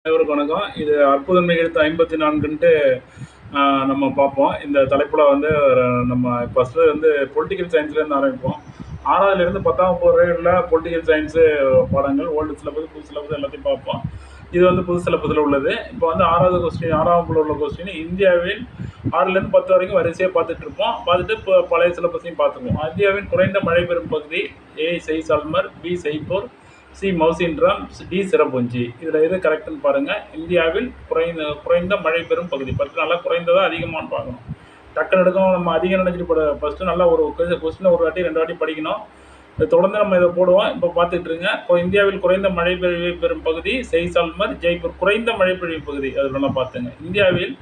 அனைவருக்கும் வணக்கம். இது அற்புதம் நிகழ்த்து 54ன்ட்டு நம்ம பார்ப்போம். இந்த தலைப்புல வந்து நம்ம ஃபர்ஸ்ட்டு வந்து பொலிட்டிக்கல் சயின்ஸ்லேருந்து ஆரம்பிப்போம். 6வதுலேருந்து 10ஆம் வகுப்பு வரையுள்ள பொலிட்டிக்கல் சயின்ஸு பாடங்கள் ஓல்டு சிலபஸ், புது சிலபஸ் எல்லாத்தையும் பார்ப்போம். இது வந்து புது சிலபஸில் உள்ளது. இப்போ வந்து 6வது கொஸ்டின் 6ஆம் வகுப்புல உள்ள கொஸ்டின் இந்தியாவில் 6லேருந்து 10 வரைக்கும் வரிசையாக பார்த்துட்டு இருப்போம். பார்த்துட்டு இப்போ பழைய சிலபஸையும் பார்த்துக்குவோம். இந்தியாவின் குறைந்த மழை பெறும் பகுதி A Jaisalmer, B Jaipur, C Mawsynram, D Cherrapunji. இதில் எது கரெக்டுன்னு பாருங்கள். இந்தியாவில் குறைந்த மழை பெறும் பகுதி ஃபஸ்ட்டு நல்லா குறைந்ததாக அதிகமானு பார்க்கணும். டக்குன்னு எடுக்கும் நம்ம அதிகம் நினைச்சிட்டு ஃபஸ்ட்டு நல்லா ஒரு கொஸ்டினை ஒரு வாட்டி 2 வாட்டி படிக்கணும். இதை தொடர்ந்து நம்ம இதை போடுவோம். இப்போ பார்த்துட்டு இருங்க. இப்போ இந்தியாவில் குறைந்த மழை பெறும் பகுதி ஜெய்சால்மர், ஜெய்ப்பூர். குறைந்த மழை பெறும் பகுதி அது நல்லா பார்த்துங்க. இந்தியாவில்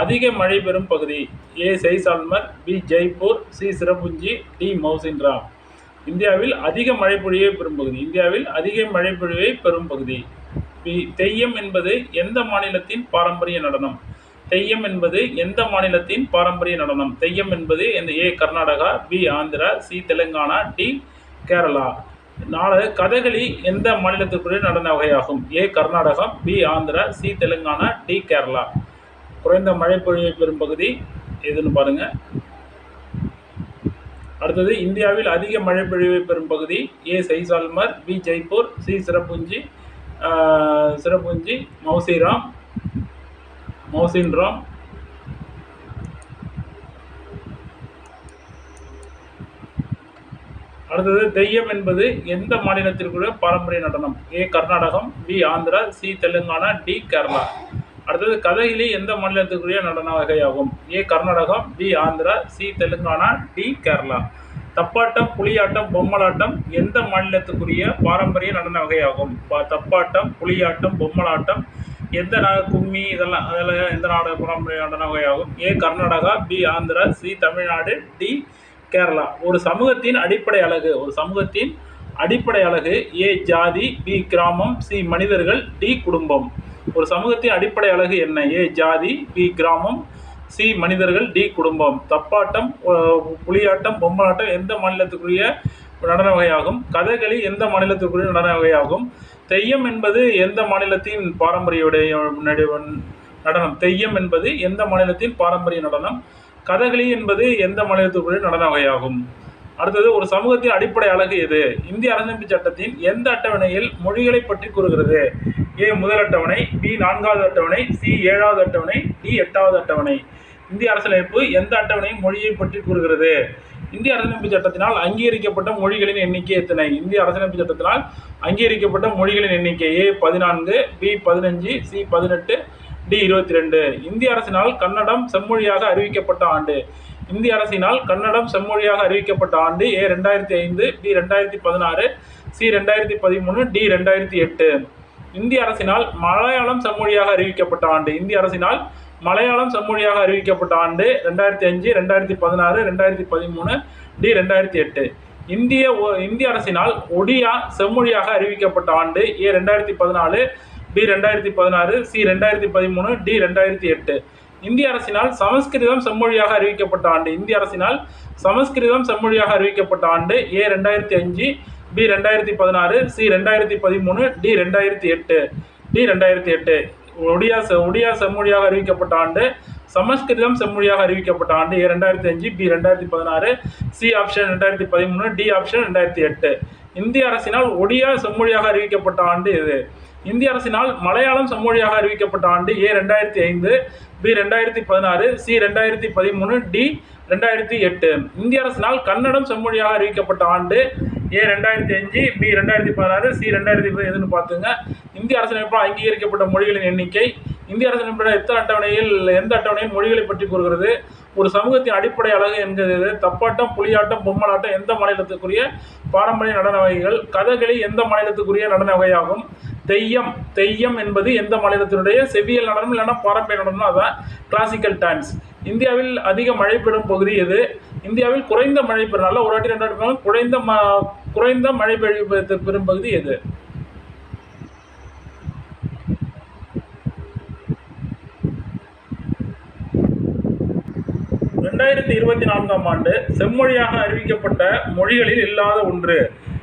அதிக மழை பெறும் பகுதி A Jaisalmer, B Jaipur, C Cherrapunji, D Mawsynram. இந்தியாவில் அதிக மழை பொழிவை பெறும் பகுதி இந்தியாவில் அதிக மழை பொழிவை பெறும் பகுதி. தெய்யம் என்பது எந்த மாநிலத்தின் பாரம்பரிய நடனம்? தெய்யம் என்பது எந்த மாநிலத்தின் பாரம்பரிய நடனம்? தெய்யம் என்பது A Karnataka, B Andhra, C Telangana, D Kerala. 4 Kathakali எந்த மாநிலத்திற்குரிய நடன வகையாகும்? A Karnataka, B Andhra, C Telangana, D Kerala. குறைந்த மழை பொழிவை பெறும் பகுதி எதுன்னு பாருங்க. அடுத்தது இந்தியாவில் அதிக மழை பொழிவை பெறும் பகுதி A Jaisalmer, B Jaipur, C Cherrapunji, Mawsynram. அடுத்தது தெய்யம் என்பது எந்த மாநிலத்திற்குரிய பாரம்பரிய நடனம்? A Karnataka, B Andhra, C Telangana, D Kerala. அடுத்தது கதகளி எந்த மாநிலத்திற்குரிய நடன வகையாகும்? A Karnataka, B Andhra, C Telangana, D Kerala. Thappattam, Puliyattam, பொம்மலாட்டம் எந்த மாநிலத்துக்குரிய பாரம்பரிய நடன வகையாகும்? தப்பாட்டம், புலியாட்டம், பொம்மலாட்டம் எந்த கும்மி அதெல்லாம் எந்த நாடு பாரம்பரிய நடன வகையாகும்? A Karnataka, B Andhra, C Tamil Nadu, D Kerala. ஒரு சமூகத்தின் அடிப்படை அழகு ஏ ஜாதி, பி கிராமம், சி மனிதர்கள், டி குடும்பம். ஒரு சமூகத்தின் அடிப்படை அழகு என்ன? ஏ ஜாதி, பி கிராமம், சி மனிதர்கள், டி குடும்பம். தப்பாட்டம், புலியாட்டம், பொம்மலாட்டம் எந்த மாநிலத்துக்குரிய நடன வகையாகும்? கதகளி எந்த மாநிலத்துக்குரிய நடன வகையாகும்? தெய்யம் என்பது எந்த மாநிலத்தின் பாரம்பரிய நடனம்? தெய்யம் என்பது எந்த மாநிலத்தின் பாரம்பரிய நடனம்? கதகளி என்பது எந்த மாநிலத்துக்குரிய நடன வகையாகும்? அடுத்தது ஒரு சமூகத்தின் அடிப்படை அழகு எது? இந்திய அரசியலமைப்பு சட்டத்தின் எந்த அட்டவணையில் மொழிகளை பற்றி கூறுகிறது? ஏ முதல் அட்டவணை, பி 4வது அட்டவணை, சி 7வது அட்டவணை, டி 8வது அட்டவணை. இந்திய அரசியலமைப்பு எந்த அட்டவணையும் மொழியை பற்றி கூறுகிறது? இந்திய அரசியலமைப்பு சட்டத்தினால் அங்கீகரிக்கப்பட்ட மொழிகளின் எண்ணிக்கை எத்தனை? இந்திய அரசியலமைப்பு சட்டத்தினால் அங்கீகரிக்கப்பட்ட மொழிகளின் எண்ணிக்கை ஏ 14, பி 15, சி 18, டி 22. இந்திய அரசினால் கன்னடம் செம்மொழியாக அறிவிக்கப்பட்ட ஆண்டு? இந்திய அரசினால் கன்னடம் செம்மொழியாக அறிவிக்கப்பட்ட ஆண்டு ஏ 2005, பி 2016, சி 2013, டி 2008. இந்திய அரசினால் மலையாளம் செம்மொழியாக அறிவிக்கப்பட்ட ஆண்டு? இந்திய அரசினால் மலையாளம் செம்மொழியாக அறிவிக்கப்பட்ட ஆண்டு 2005, 2016, 2013, டி 2008. இந்திய அரசினால் ஒடியா செம்மொழியாக அறிவிக்கப்பட்ட ஆண்டு ஏ 2014, பி 2016, சி 2013, டி 2008. இந்திய அரசினால் சமஸ்கிருதம் செம்மொழியாக அறிவிக்கப்பட்ட ஆண்டு? இந்திய அரசினால் சமஸ்கிருதம் செம்மொழியாக அறிவிக்கப்பட்ட ஆண்டு A 2005, B 2016, C 2013, D 2008. D 2008. Odia செம்மொழியாக அறிவிக்கப்பட்ட ஆண்டு, சமஸ்கிருதம் செம்மொழியாக அறிவிக்கப்பட்ட ஆண்டு A 2005, B 2016, C option 2013, D option 2008. இந்திய அரசினால் ஒடியா செம்மொழியாக அறிவிக்கப்பட்ட ஆண்டு எது? இந்திய அரசினால் மலையாளம் செம்மொழியாக அறிவிக்கப்பட்ட ஆண்டு ஏ 2005, பி 2016, சி 2013, டி 2008. இந்திய அரசினால் கன்னடம் செம்மொழியாக அறிவிக்கப்பட்ட ஆண்டு ஏ 2005, பி 2016, சி 2010. எதுன்னு பார்த்துங்க. இந்திய அரசியலமைப்பால் அங்கீகரிக்கப்பட்ட மொழிகளின் எண்ணிக்கை இந்திய அரசியலமைப்பில் எந்த அட்டவணையில் மொழிகளை பற்றி கூறுகிறது? ஒரு சமூகத்தின் அடிப்படை அழகு என்கிறது? தப்பாட்டம், புலியாட்டம், பொம்மலாட்டம் எந்த மாநிலத்துக்குரிய பாரம்பரிய நடன வகைகள்? கதகளி எந்த மாநிலத்துக்குரிய நடன வகையாகும்? தெய்யம் என்பது எந்த மாநிலத்தினுடைய செவ்வியல் நடனம் இல்லைன்னா பாரம்பரிய நடனம்? அதான் கிளாசிக்கல் டான்ஸ். இந்தியாவில் அதிக மழை பெறும் பகுதி எது? இந்தியாவில் குறைந்த மழை பெறும் நல்ல ஒரு வாட்டி 2 வாட்டி குறைந்த மழை பெறும் பகுதி எது? 2024ஆம் ஆண்டு செம்மொழியாக அறிவிக்கப்பட்ட மொழிகளில் இல்லாத ஒன்று.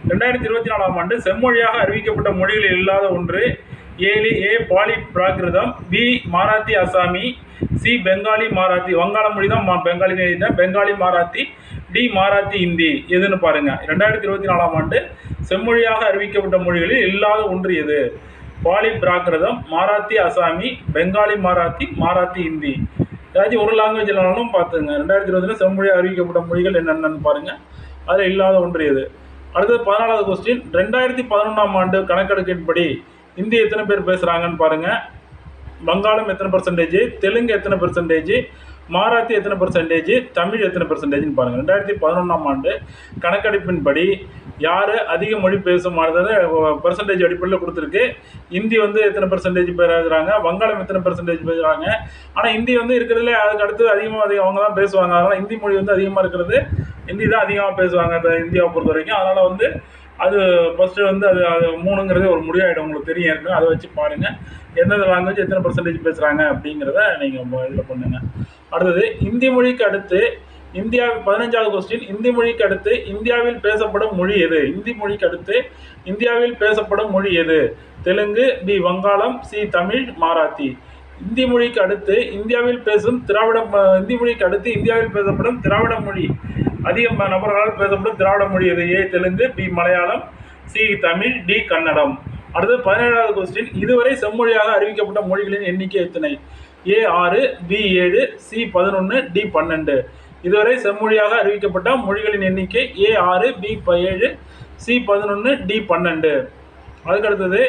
2024ஆம் ஆண்டு செம்மொழியாக அறிவிக்கப்பட்ட மொழிகளில் இல்லாத ஒன்று ஏ பாலி பிராகிருதம், பி மாராத்தி அசாமி, சி பெங்காலி மாராத்தி, வங்காள மொழி தான் பெங்காலி எழுதிட்டேன், பெங்காலி மாராத்தி, டி மாராத்தி இந்தி. எதுன்னு பாருங்க. 2024ஆம் ஆண்டு செம்மொழியாக அறிவிக்கப்பட்ட மொழிகளில் இல்லாத ஒன்று எது? பாலி பிராகிருதம், மாராத்தி அசாமி, பெங்காலி மாராத்தி, மாராத்தி இந்தி. ஏதாச்சும் ஒரு லாங்குவேஜ் இல்லைனாலும் பார்த்துங்க. 2020 செம்மொழியாக அறிவிக்கப்பட்ட மொழிகள் என்னென்னு பாருங்க. அதில் இல்லாத ஒன்று எது? அடுத்தது 14வது கொஸ்டின். 2011ஆம் ஆண்டு கணக்கெடுப்பின்படி இந்தி எத்தனை பேர் பேசுகிறாங்கன்னு பாருங்கள். வங்காளம் எத்தனை பர்சன்டேஜ், தெலுங்கு எத்தனை பர்சன்டேஜ், மாராத்தி எத்தனை பர்சன்டேஜ், தமிழ் எத்தனை பர்சன்டேஜ்னு பாருங்கள். 2011ஆம் ஆண்டு கணக்கெடுப்பின்படி யார் அதிக மொழி பேசுமானது பர்சன்டேஜ் அடிப்படையில் கொடுத்துருக்கு. இந்தி வந்து எத்தனை பர்சன்டேஜ் பேசுகிறாங்க, வங்காளம் எத்தனை பர்சன்டேஜ் பேசுகிறாங்க. ஆனால் இந்தி வந்து இருக்கிறதுல அதுக்கு அடுத்து அதிகமாக அவங்க தான் பேசுவாங்க. அதனால் இந்தி மொழி வந்து அதிகமாக இருக்கிறது, ஹிந்தி தான் அதிகமாக பேசுவாங்க இந்தியாவை பொறுத்த வரைக்கும். அதனால் வந்து அது ஃபஸ்ட்டு வந்து அது 3ங்கிறது ஒரு முடிவாயிடும். உங்களுக்கு தெரியும் இருக்குது. அதை வச்சு பாருங்கள் எந்தெந்த லாங்குவேஜ் எத்தனை பர்சன்டேஜ் பேசுகிறாங்க அப்படிங்கிறத நீங்கள் இதில் பண்ணுங்கள். அடுத்தது இந்தி மொழிக்கு அடுத்து இந்தியாவில் 15வது கொஸ்டின். இந்தி மொழிக்கு அடுத்து இந்தியாவில் பேசப்படும் மொழி எது? இந்தி மொழிக்கு அடுத்து இந்தியாவில் பேசப்படும் மொழி எது? தெலுங்கு, பி வங்காளம், சி தமிழ், மாராத்தி. இந்தி மொழிக்கு அடுத்து இந்தியாவில் பேசும் இந்தி மொழிக்கு அடுத்து இந்தியாவில் பேசப்படும் திராவிட மொழி அதிக நபர்களால் பேசப்படும் திராவிட மொழி எது? A Telugu, B Malayalam, C Tamil, D Kannada. அடுத்து 17வது கொஸ்டின். இதுவரை செம்மொழியாக அறிவிக்கப்பட்ட மொழிகளின் எண்ணிக்கை எத்தனை? A 6, B 7, C 11, D 12. இதுவரை செம்மொழியாக அறிவிக்கப்பட்ட மொழிகளின் எண்ணிக்கை ஏ 6, பி 7, சி 11, டி 12. அதுக்கடுத்தது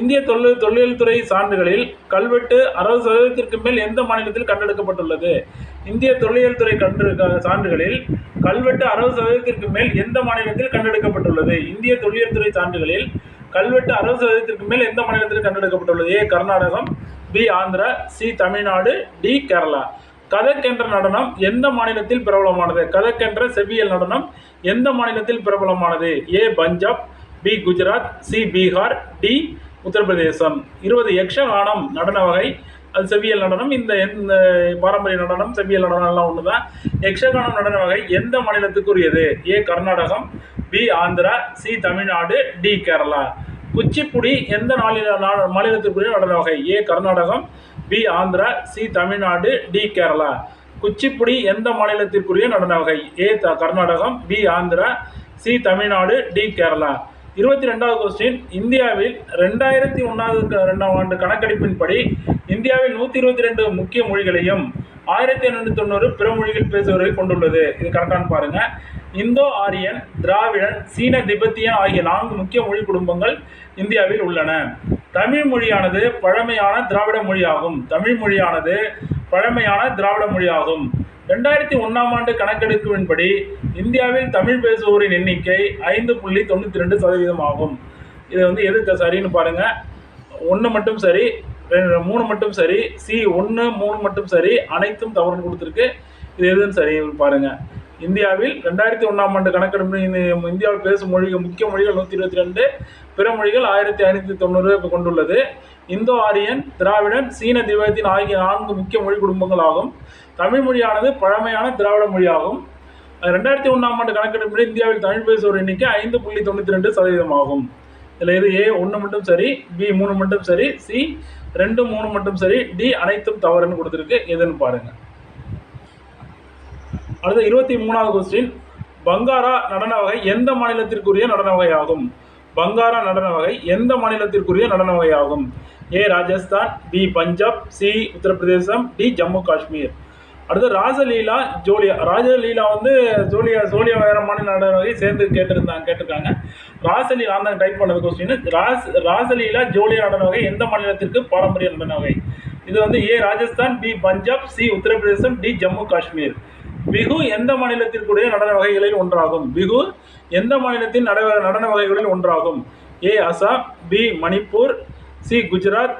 இந்திய தொல்லியல் துறை சான்றுகளில் கல்வெட்டு 60% மேல் எந்த மாநிலத்தில் கண்டெடுக்கப்பட்டுள்ளது? இந்திய தொல்லியல் துறை சான்றுகளில் கல்வெட்டு 60% மேல் எந்த மாநிலத்தில் கண்டெடுக்கப்பட்டுள்ளது? இந்திய தொல்லியல் துறை சான்றுகளில் கல்வெட்டு 60% மேல் எந்த மாநிலத்தில் கண்டெடுக்கப்பட்டுள்ளது? A Karnataka, B Andhra, C Tamil Nadu, D Kerala. Kathak என்ற நடனம் எந்த மாநிலத்தில் பிரபலமானது? கதக் என்ற செவ்வியல் நடனம் எந்த மாநிலத்தில் பிரபலமானது? A Punjab, B Gujarat, C Bihar, D Uttar Pradesh. 20 Yakshagana நடன வகை, அது செவ்வியல் நடனம். இந்த பாரம்பரிய நடனம் செவ்வியல் நடனம் எல்லாம் ஒன்று தான். யக்ஷகானம் நடன வகை எந்த மாநிலத்துக்குரியது? A Karnataka, B Andhra, C Tamil Nadu, D Kerala. Kuchipudi எந்த மாநிலத்திற்குரிய நடன வகை? A Karnataka, B Andhra, C Tamil Nadu, D Kerala. Kuchipudi எந்த மாநிலத்திற்குரிய நடன வகை? A Karnataka, B Andhra, C Tamil Nadu, D Kerala. 22வது கொஸ்டின். இந்தியாவில் 2001ஆம் ஆண்டு கணக்கெடுப்பின்படி இந்தியாவில் 122 முக்கிய மொழிகளையும் 1590 பிற மொழிகள் பேசுபவர்களை கொண்டுள்ளது. இது கரெக்டானு பாருங்க. இந்தோ ஆரியன், திராவிடன், சீன திபெத்தியன் ஆகிய 4 முக்கிய மொழி குடும்பங்கள் இந்தியாவில் உள்ளன. தமிழ் மொழியானது பழமையான திராவிட மொழியாகும். தமிழ் மொழியானது பழமையான திராவிட மொழியாகும். 2001ஆம் ஆண்டு கணக்கெடுப்பின்படி இந்தியாவில் தமிழ் பேசுவோரின் எண்ணிக்கை 5.92% ஆகும். இது வந்து எது சரின்னு பாருங்க. 1 மட்டும் சரி, 3 மட்டும் சரி, சி 1, 3 மட்டும் சரி, அனைத்தும் தவறுன்னு கொடுத்துருக்கு. இது எதுன்னு சரி பாருங்க. இந்தியாவில் 2001ஆம் ஆண்டு கணக்கெடுப்பு இந்தியாவில் பேசும் மொழிகள் முக்கிய மொழிகள் 122, பிற மொழிகள் 1590 கொண்டுள்ளது. இந்தோ ஆரியன், திராவிடன், சீன திபெத்தியன் ஆகிய 4 முக்கிய மொழி குடும்பங்கள் ஆகும். தமிழ் மொழியானது பழமையான திராவிட மொழியாகும். 2001ஆம் ஆண்டு கணக்கெடுப்பில் இந்தியாவில் தமிழ் பேசுவோர் எண்ணிக்கை 5.92% ஆகும். இதில் இது ஏ 1 மட்டும் சரி, பி 3 மட்டும் சரி, சி 2, 3 மட்டும் சரி, டி அனைத்தும் தவறுன்னு கொடுத்துருக்கு. எதுன்னு பாருங்க. அடுத்த 23வது கொஸ்டின். பங்காரா நடன வகை எந்த மாநிலத்திற்குரிய நடன வகையாகும்? பங்காரா நடன வகை எந்த மாநிலத்திற்குரிய நடன வகையாகும்? A Rajasthan, B Punjab, C Uttar Pradesh, D Jammu Kashmir. அடுத்து ராசலீலா, ஜோலியா. ராஜலீலா வந்து ஜோலியா வேற மாநில நடன வகை சேர்ந்து கேட்டிருக்காங்க. ராசலீலா தான் டைப் பண்ணது கொஸ்டின். ராசலீலா, ஜோலியா நடன வகை எந்த மாநிலத்திற்கு பாரம்பரிய நடன வகை? இது வந்து A Rajasthan, B Punjab, C Uttar Pradesh, D Jammu Kashmir. Bihu எந்த மாநிலத்திற்குரிய நடன வகைகளில் ஒன்றாகும்? பிகு எந்த மாநிலத்தின் நடன வகைகளில் ஒன்றாகும்? A Assam, B Manipur, C Gujarat,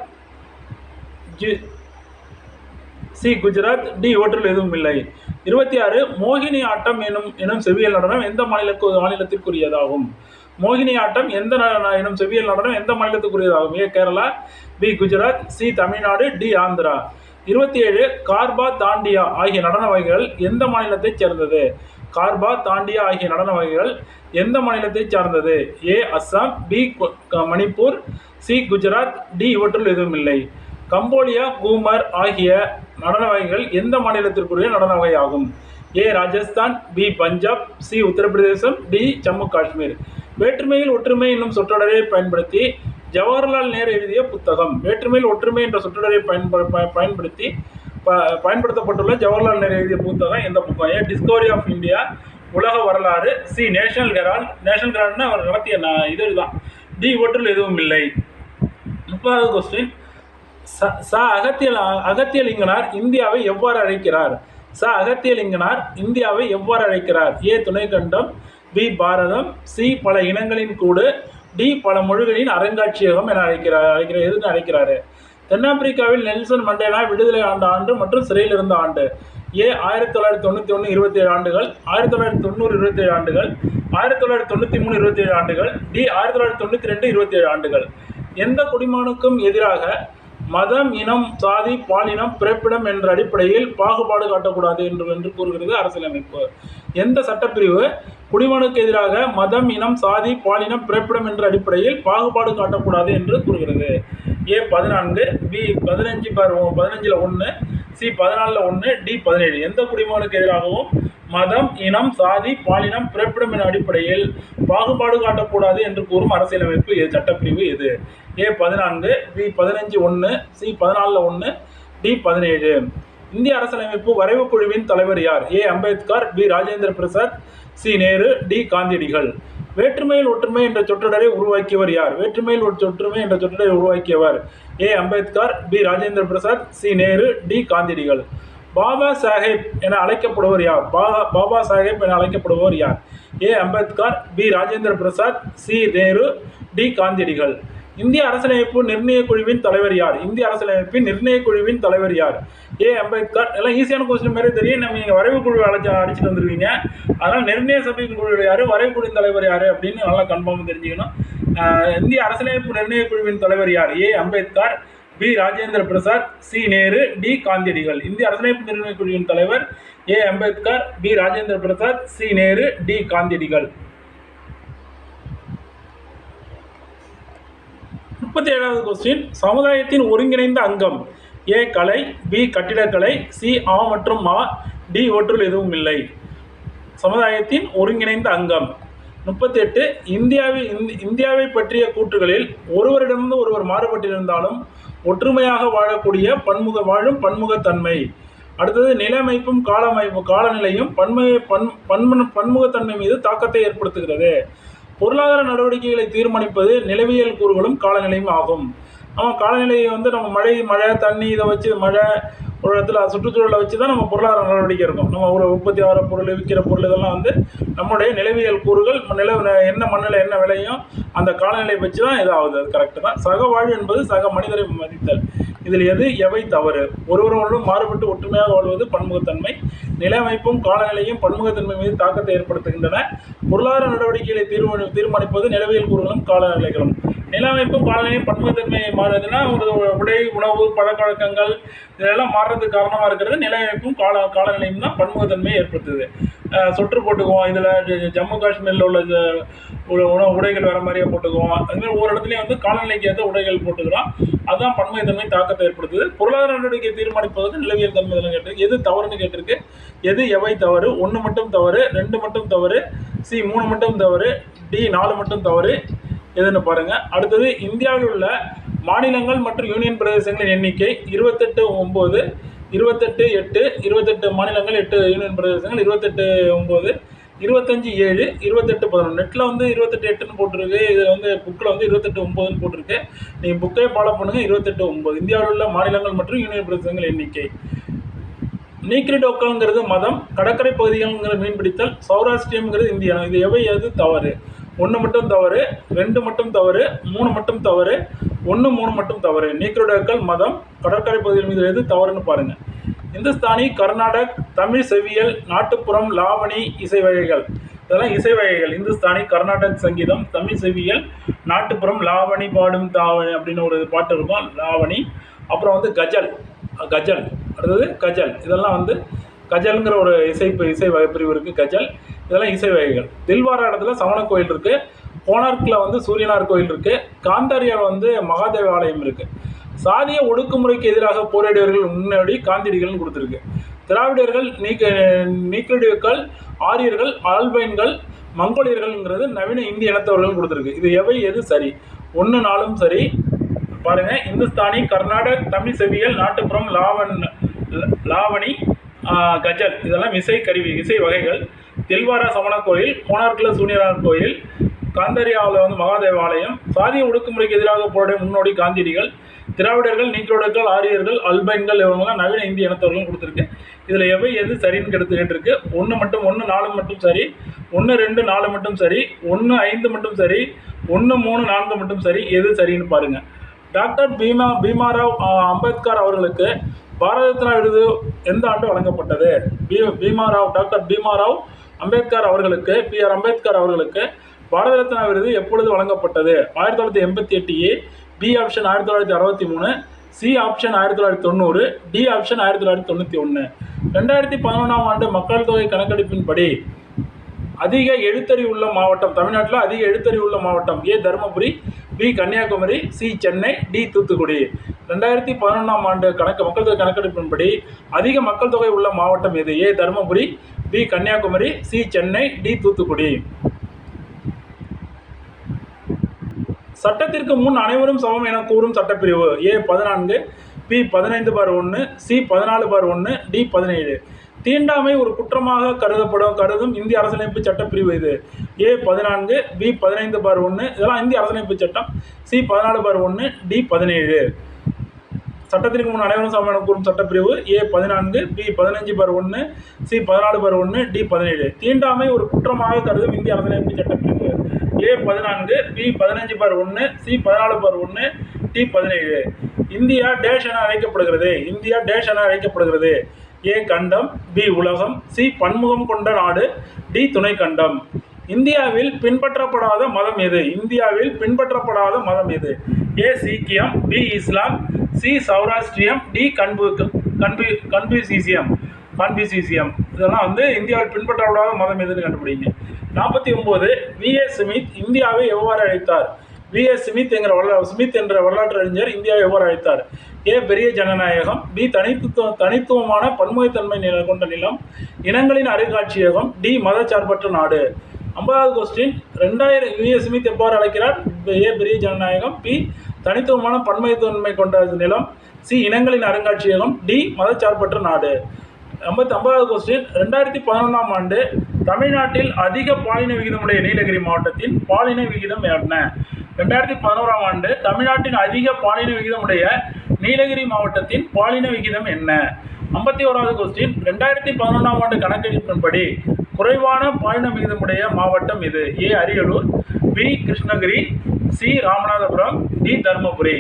D இவற்றில் எதுவும் இல்லை. 26 மோகினி ஆட்டம் எனும் செவ்வியல் நடனம் எந்த மாநிலத்திற்குரியதாகும்? மோகினி ஆட்டம் எனும் செவ்வியல் நடனம் எந்த மாநிலத்துக்குரியதாகும்? A Kerala, B Gujarat, C Tamil Nadu, D Andhra. 27 Garba, Dandiya ஆகிய நடன வகைகள் எந்த மாநிலத்தைச் சேர்ந்தது? கார்பா, தாண்டியா ஆகிய நடன வகைகள் எந்த மாநிலத்தைச் சார்ந்தது? A Assam, B Manipur, C Gujarat, D இவற்றுள் எதுவும் இல்லை. கம்போடியா, கூமர் ஆகிய நடன வகைகள் எந்த மாநிலத்திற்குரிய நடன வகை ஆகும்? A Rajasthan, B Punjab, C Uttar Pradesh, D Jammu Kashmir. வேற்றுமையில் ஒற்றுமை என்னும் சொற்றொடரை பயன்படுத்தி ஜவஹர்லால் நேரு எழுதிய புத்தகம். வேற்றுமையில் ஒற்றுமை என்ற சொற்றொடரை பயன்படுத்தி பயன்படுத்தப்பட்டுள்ள ஜவஹர்லால் நேரு எழுதிய புத்தகம் எந்த புத்தகம்? ஏ டிஸ்கவரி ஆஃப் இந்தியா, உலக வரலாறு, சி நேஷனல் ஹெரால்ட். நேஷனல் ஹெரால்ட்னா அவர் நடத்திய இதுதான். டி இவற்றுள் எதுவும் இல்லை. 30வது கொஸ்டின். அகத்தியலிங்கனார் இந்தியாவை எவ்வாறு அழைக்கிறார்? அகத்தியலிங்கனார் இந்தியாவை எவ்வாறு அழைக்கிறார்? ஏ துணைக்கண்டம், பி பாரதம், சி பல இனங்களின் கூடு, டி பல மொழிகளின் அருங்காட்சியகம் என எதுன்னு அழைக்கிறாரு? தென்னாப்பிரிக்காவில் நெல்சன் மண்டேலா விடுதலை ஆண்ட ஆண்டு மற்றும் சிறையில் இருந்த ஆண்டு. ஏ 1991 27 ஆண்டுகள், 1990 27 ஆண்டுகள், 1993 27 ஆண்டுகள், டி 1992 27 ஆண்டுகள். எந்த குடிமகனுக்கும் எதிராக மதம், இனம், சாதி, பாலினம், பிறப்பிடம் என்ற அடிப்படையில் பாகுபாடு காட்டக்கூடாது என்று கூறுகிறது அரசியலமைப்பு. எந்த சட்டப்பிரிவு குடிமகனுக்கு எதிராக மதம், இனம், சாதி, பாலினம், பிறப்பிடம் என்ற அடிப்படையில் பாகுபாடு காட்டக்கூடாது என்று கூறுகிறது? ஏ 14, பி 15 1, சி 14 1, டி 17. எந்த குடிமகனுக்கு எதிராகவும் மதம், இனம், சாதி, பாலினம், பிறப்பிடம் என்ற அடிப்படையில் பாகுபாடு காட்டக்கூடாது என்று கூறும் அரசியலமைப்பு சட்டப்பிரிவு எது? A 14, B 15 1, C 14 1, D 17. இந்திய அரசியலமைப்பு வரைவு குழுவின் தலைவர் யார்? A Ambedkar, B Rajendra Prasad, C Nehru, D காந்தியடிகள். வேற்றுமையில் ஒற்றுமை என்ற சொற்றொடரை உருவாக்கியவர் யார்? வேற்றுமையில் ஒற்றுமை என்ற சொற்றொடரை உருவாக்கியவர் A Ambedkar, B Rajendra Prasad, C Nehru, D காந்தியடிகள். பாபா சாஹேப் என அழைக்கப்படுவர் யார்? பாபா சாஹேப் என அழைக்கப்படுபவர் யார்? A Ambedkar, B Rajendra Prasad, C Nehru, D காந்தியடிகள். இந்திய அரசியலமைப்பு நிர்ணய குழுவின் தலைவர் யார்? இந்திய அரசியலமைப்பின் நிர்ணய குழுவின் தலைவர் யார்? ஏ அம்பேத்கர். எல்லாம் ஈஸியான கொஸ்டின் மாதிரி தெரியும். நீங்கள் வரைவு குழு அடிச்சுட்டு வந்துருவீங்க. அதனால் நிர்ணய சபையின் குழு யார், வரைவு குழுவின் தலைவர் யார் அப்படின்னு நல்லா கன்ஃபார்ம் தெரிஞ்சுக்கணும். இந்திய அரசியலமைப்பு நிர்ணய குழுவின் தலைவர் யார்? A Ambedkar, B Rajendra Prasad, C Nehru, D காந்தியடிகள். இந்திய அரசியலமைப்பு நிர்ணய குழுவின் தலைவர் A Ambedkar, B Rajendra Prasad, C Nehru, D காந்தியடிகள். 37வது கொஸ்டின். சமுதாயத்தின் ஒருங்கிணைந்த அங்கம். ஏ கலை, பி கட்டிடக்கலை, சி ஆ மற்றும் மா, டி இவற்றுள் எதுவும் இல்லை. சமுதாயத்தின் ஒருங்கிணைந்த அங்கம். 38. இந்தியாவை பற்றிய கூற்றுகளில் ஒருவரிடமிருந்து ஒருவர் மாறுபட்டிருந்தாலும் ஒற்றுமையாக வாழக்கூடிய பன்முகத்தன்மை. அடுத்தது நிலையமைப்பும் காலநிலையும் பன்முகத்தன்மை மீது தாக்கத்தை ஏற்படுத்துகிறது. பொருளாதார நடவடிக்கைகளை தீர்மானிப்பது நிலவியல் கூறுகளும் காலநிலையும் ஆகும். காலநிலையை நம்ம மழை தண்ணி இதை வச்சு மழை ஒரு இடத்துல சுற்றுச்சூழலை வச்சு தான் நம்ம பொருளாதார நடவடிக்கை இருக்கும். நம்ம ஒரு உற்பத்தி ஆகிற பொருள், விற்கிற பொருள் இதெல்லாம் நம்முடைய நிலவியல் கூறுகள், என்ன மண்ணில் என்ன விளையும் அந்த காலநிலையை வச்சு தான் இதாகுது. அது கரெக்டு தான். சக வாழ்வு என்பது சக மனிதரை மதித்தல். இதில் எவை தவறு? ஒருவரோடும் மாறுபட்டு ஒற்றுமையாக வாழ்வது பன்முகத்தன்மை. நிலையமைப்பும் காலநிலையும் பன்முகத்தன்மை மீது தாக்கத்தை ஏற்படுத்துகின்றன. பொருளாதார நடவடிக்கைகளை தீர்மானிப்பது நிலவியல் கூறுகளும் காலநிலைகளும். நிலையமைப்பும் காலநிலையும் பன்முகத்தன்மை மாறுதுன்னா ஒரு உடை, உணவு, பழக்கவழக்கங்கள் இதெல்லாம் மாறுறதுக்கு காரணமாக இருக்கிறது நிலையமைப்பும் காலநிலையும் தான் பன்முகத்தன்மையை ஏற்படுத்துது. சொற்று போட்டுக்குவோம். இதில் ஜம்மு காஷ்மீரில் உள்ள உடைகள் வேறு மாதிரியே போட்டுக்குவோம். அதுமாதிரி ஒவ்வொரு இடத்துலையும் காலநிலைக்கு ஏற்ற உடைகள் போட்டுக்கிறோம். அதுதான் பன்முகத்தன்மை தாக்கத்தை ஏற்படுத்துது. பொருளாதார நடவடிக்கை தீர்மானிப்பது நிலவியல் தன்மை கேட்டிருக்கு. எது தவறுன்னு கேட்டிருக்கு. எவை தவறு? 1 மட்டும் தவறு, 2 மட்டும் தவறு, சி 3 மட்டும் தவறு, டி 4 மட்டும் தவறு. எதுன்னு பாருங்க. அடுத்தது இந்தியாவில் உள்ள மாநிலங்கள் மற்றும் யூனியன் பிரதேசங்களின் எண்ணிக்கை 28 9, 28 8, 28 மாநிலங்கள், 8 யூனியன் பிரதேசங்கள், 28 9, 25 7, 28 11. நெட்டில் 28 8ன்னு போட்டிருக்கு. இதில் புக்கில் 28 9ன்னு போட்டிருக்கு. நீங்கள் புக்கே ஃபாலோ பண்ணுங்கள். 28 9 இந்தியாவில் உள்ள மாநிலங்கள் மற்றும் யூனியன் பிரதேசங்கள் எண்ணிக்கை. நீக்ரிடோக்கள்ங்கிறது மதம், கடற்கரை பகுதிகள்ங்கிற மீன்பிடித்தல், சௌராஷ்டிரியம்ங்கிறது இந்தியா. இது எது தவறு? 1 மட்டும் தவறு, 2 மட்டும் தவறு, 3 மட்டும் தவறு, 1 3 மட்டும் தவறு. நீக்ரிடோக்கள் மதம், கடற்கரை பகுதிகள் மீது எது தவறுன்னு பாருங்கள். இந்துஸ்தானி, கர்நாடக், தமிழ் செவ்வியல், நாட்டுப்புறம், லாவணி இசை வகைகள். இதெல்லாம் இசை வகைகள். இந்துஸ்தானி, கர்நாடக் சங்கீதம், தமிழ் செவ்வியல், நாட்டுப்புறம், லாவணி பாடும் தாவணி அப்படின்னு ஒரு பாட்டு இருக்கும், லாவணி. அப்புறம் கஜல். அடுத்தது கஜல். இதெல்லாம் கஜல்ங்கிற ஒரு இசை வகை பிரிவு இருக்குது. கஜல் இதெல்லாம் இசை வகைகள். தில்வாரா இடத்துல சமண கோயில் இருக்குது. கோனார்க்கில் வந்து சூரியனார் கோயில் இருக்குது. காந்தாரியாவில் வந்து மகாதேவ ஆலயம் இருக்குது. சாதிய ஒடுக்குமுறைக்கு எதிராக போராடியவர்கள் முன்னாடி காந்தியடிகள்னு கொடுத்துருக்கு. திராவிடர்கள், நீக்கிடுக்கள், ஆரியர்கள், ஆல்பைன்கள், மங்கோலியர்கள்ங்கிறது நவீன இந்திய இனத்தவர்கள் கொடுத்துருக்கு. இது எது சரி? 1 4 சரி. பாருங்க, இந்துஸ்தானி, கர்நாடக, தமிழ் செவியல், நாட்டுப்புறம், லாவணி, கஜல் இதெல்லாம் இசை வகைகள். தில்வாரா சமண கோயில், கோனார்க்கில் சூரியனார் கோயில், காந்தாரியாவில் வந்து மகாதேவ ஆலயம், சாதிய ஒடுக்குமுறைக்கு எதிராக போராடிய முன்னோடி காந்தியடிகள், திராவிடர்கள், நீக்கிடுக்கள், ஆரியர்கள், அல்பைன்கள் இவங்கெல்லாம் நவீன இந்திய இனத்தவர்களும் கொடுத்துருக்கு. இதில் எது சரின்னு கேட்டுருக்கு. 1 4 மட்டும் சரி, 1 2 4 மட்டும் சரி, 1 5 மட்டும் சரி, 1 3 4 மட்டும் சரி. எது சரின்னு பாருங்க. டாக்டர் பீமாராவ் அம்பேத்கர் அவர்களுக்கு பாரத ரத்னா விருது எந்த ஆண்டு வழங்கப்பட்டது? டாக்டர் பீமாராவ் அம்பேத்கர் அவர்களுக்கு, PR அம்பேத்கர் அவர்களுக்கு பாரத ரத்னா விருது எப்பொழுது வழங்கப்பட்டது? 1988 A, B option 1963, C option 1990, D option 1991. 2011ஆம் ஆண்டு மக்கள் தொகை கணக்கெடுப்பின்படி அதிக எழுத்தறிவுள்ள மாவட்டம், தமிழ்நாட்டில் அதிக எழுத்தறிவுள்ள மாவட்டம் A Dharmapuri, B Kanyakumari, C Chennai, D Thoothukudi. 2011ஆம் ஆண்டு மக்கள் தொகை கணக்கெடுப்பின்படி அதிக மக்கள் தொகை உள்ள மாவட்டம் எது? A Dharmapuri, B Kanyakumari, C Chennai, D Thoothukudi. சட்டத்திற்கு முன் அனைவரும் சமம் என கூறும் சட்டப்பிரிவு A 14, B 15/1, C 14/1, D 17. தீண்டாமை ஒரு குற்றமாக கருதும் இந்திய அரசியலமைப்பு சட்டப்பிரிவு இது. A 14, B 15/1 இதெல்லாம் இந்திய அரசியலமைப்பு சட்டம். C 14/1, D 17. சட்டத்திற்கு முன் அனைவரும் சமம் என கூறும் சட்டப்பிரிவு A 14, B 15/1, C 14/1, D 17. தீண்டாமை ஒரு குற்றமாக கருதும் இந்திய அரசியலமைப்பு சட்டப்பிரிவு A 14, B 15/1, C 14/1, D 17. India dash என அழைக்கப்படுகிறது. A கண்டம், B உலகம், C பன்முகம் கொண்ட நாடு, D துணை கண்டம். இந்தியாவில் பின்பற்றப்படாத மதம் எது? A சீக்கியம், B Islam, C சௌராஷ்டிரியம், D கன்ஃபியூசியம். இதெல்லாம் வந்து இந்தியாவில் பின்பற்றப்படாத மதம் எதுன்னு கண்டுபிடிங்க. 49 V.A. ஸ்மித் இந்தியாவை எவ்வாறு அழைத்தார்? V.A. ஸ்மித் என்ற வரலாற்று அறிஞர் இந்தியாவை எவ்வாறு அழைத்தார்? A பெரிய ஜனநாயகம், B தனித்துவமான பன்முகத்தன்மை கொண்ட நிலம், இனங்களின் அருங்காட்சியகம், D மதச்சார்பற்ற நாடு. 50வது கொஸ்டின், V.A. ஸ்மித் எவ்வாறு அழைக்கிறார்? A பெரிய ஜனநாயகம், B தனித்துவமான பன்முகத்தன்மை கொண்ட நிலம், C இனங்களின் அருங்காட்சியகம், D மதச்சார்பற்ற நாடு. 50வது கொஸ்டின், 2011ஆம் ஆண்டு தமிழ்நாட்டில் அதிக பாலின விகிதமுடைய நீலகிரி மாவட்டத்தின் பாலின விகிதம் என்ன? 2011ஆம் ஆண்டு தமிழ்நாட்டின் அதிக பாலின விகிதமுடைய நீலகிரி மாவட்டத்தின் பாலின விகிதம் என்ன? 51வது கொஸ்டின், 2011ஆம் ஆண்டு கணக்கெடுப்பின்படி குறைவான பாலின விகிதமுடைய மாவட்டம் இது? A Ariyalur, B Krishnagiri, C Ramanathapuram, D Dharmapuri.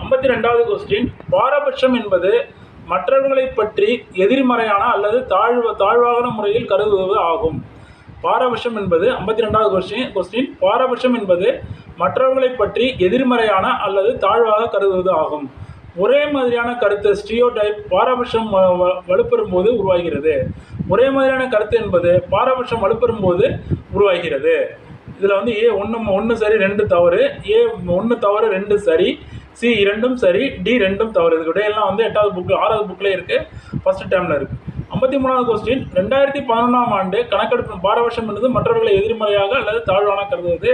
52வது கொஸ்டின், பாரபட்சம் என்பது மற்றவர்களை பற்றி எதிர்மறையான அல்லது தாழ்வான முறையில் கருதுவது ஆகும். பாரபட்சம் என்பது 52வது கொஸ்டின், பாரபட்சம் என்பது மற்றவர்களை பற்றி எதிர்மறையான அல்லது தாழ்வாக கருதுவது ஆகும். ஒரே மாதிரியான கருத்து ஸ்டீரியோடைப் பாரபட்சம் வலுப்பெறும் போது உருவாகிறது. ஒரே மாதிரியான கருத்து என்பது பாரபட்சம் வலுப்பெறும் போது உருவாகிறது. இதில் வந்து A 1 சரி 2 தவறு, A 1 தவறு 2 சரி, C 2 சரி, D 2 தவறு. இதுக்கு எல்லாம் வந்து 8வது புக் 6வது புக்கில் இருக்குது, ஃபர்ஸ்ட் டேர்மில் இருக்குது. 53வது கொஸ்டின், 2011ஆம் ஆண்டு கணக்கெடுப்பு பாரபட்சம் என்பது மற்றவர்களை எதிர்மறையாக அல்லது தாழ்வான கருதுவது.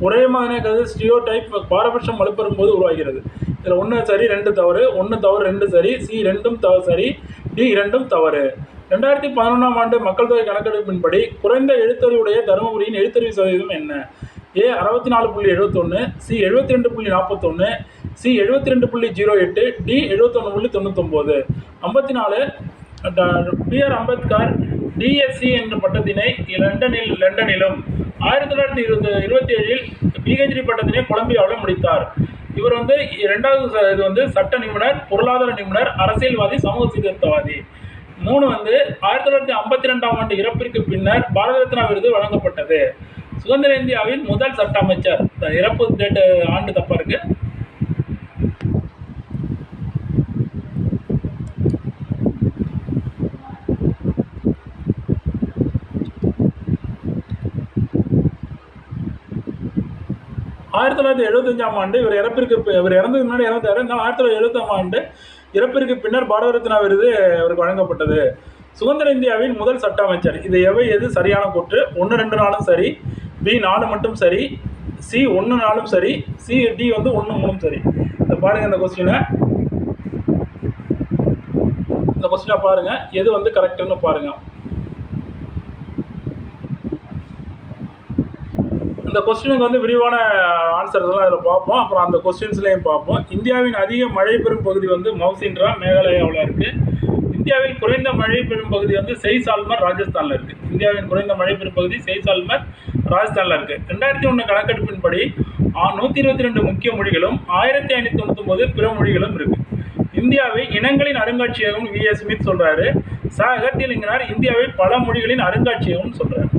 ஒரே மாதிரியான கருது ஸ்டீரியோடைப் பாரபட்சம் வலுப்பெறும் போது உருவாகிறது. இதில் 1 சரி 2 தவறு, 1 தவறு 2 சரி, C 2 சரி, D 2 தவறு. 2011ஆம் ஆண்டு மக்கள் தொகை கணக்கெடுப்பின்படி குறைந்த எழுத்தறிவுடைய தருமபுரியின் எழுத்தறிவு சதவீதம் என்ன? A 64.71, C 72.41, C 72.08, D 71.99. 54 PR Ambedkar DSc என்ற பட்டத்தினை லண்டனிலும் 1927இல் PhD பட்டத்தினை கொலம்பியாவிலும் முடித்தார். இவர் வந்து இது வந்து சட்ட நிபுணர், பொருளாதார நிபுணர், அரசியல்வாதி, சமூக சீர்திருத்தவாதி. 3 வந்து 1952ஆம் ஆண்டு இறப்பிற்கு பின்னர் பாரத ரத்னா விருது வழங்கப்பட்டது. சுதந்திர இந்தியாவின் முதல் சட்ட அமைச்சர். இறப்பு டேட் ஆண்டு தப்பா இருக்கு. 1975ஆம் ஆண்டு இவர் இறந்ததுக்கு முன்னாடி இறந்தாரு. 1975ஆம் ஆண்டு இறப்பிற்கு பின்னர் பாரத ரத்னா விருது அவருக்கு வழங்கப்பட்டது. சுதந்திர இந்தியாவின் முதல் சட்ட அமைச்சர். இது எது சரியான கூற்று? 1 2 நாளும் சரி, பி 4 மட்டும் சரி, சி 1 நாளும் சரி, சி டி 1 3 சரி. இதை பாருங்க, இந்த கொஸ்டினை பாருங்க, எது கரெக்ட்னு பாருங்க. இந்த கொஸ்டினுக்கு விரிவான ஆன்சர் எல்லாம் இதில் பார்ப்போம். அப்புறம் அந்த கொஸ்டின்ஸ்லையும் பார்ப்போம். இந்தியாவின் அதிக மழை பெறும் பகுதி மவுசின்ரா மேகாலயாவில் இருக்குது. இந்தியாவில் குறைந்த மழை பெறும் பகுதி செய்சால்மர் ராஜஸ்தானில் இருக்குது. இந்தியாவின் குறைந்த மழை பெறும் பகுதி செய்சால்மர் ராஜஸ்தானில் இருக்குது. 2001 கணக்கெடுப்பின்படி 122 முக்கிய மொழிகளும் 1599 பிற மொழிகளும் இருக்குது. இந்தியாவை இனங்களின் அருங்காட்சியகம் V.S. ஸ்மித் சொல்கிறாரு. அகத்தியலிங்கனார் இந்தியாவை பல மொழிகளின் அருங்காட்சியகம் சொல்கிறார்.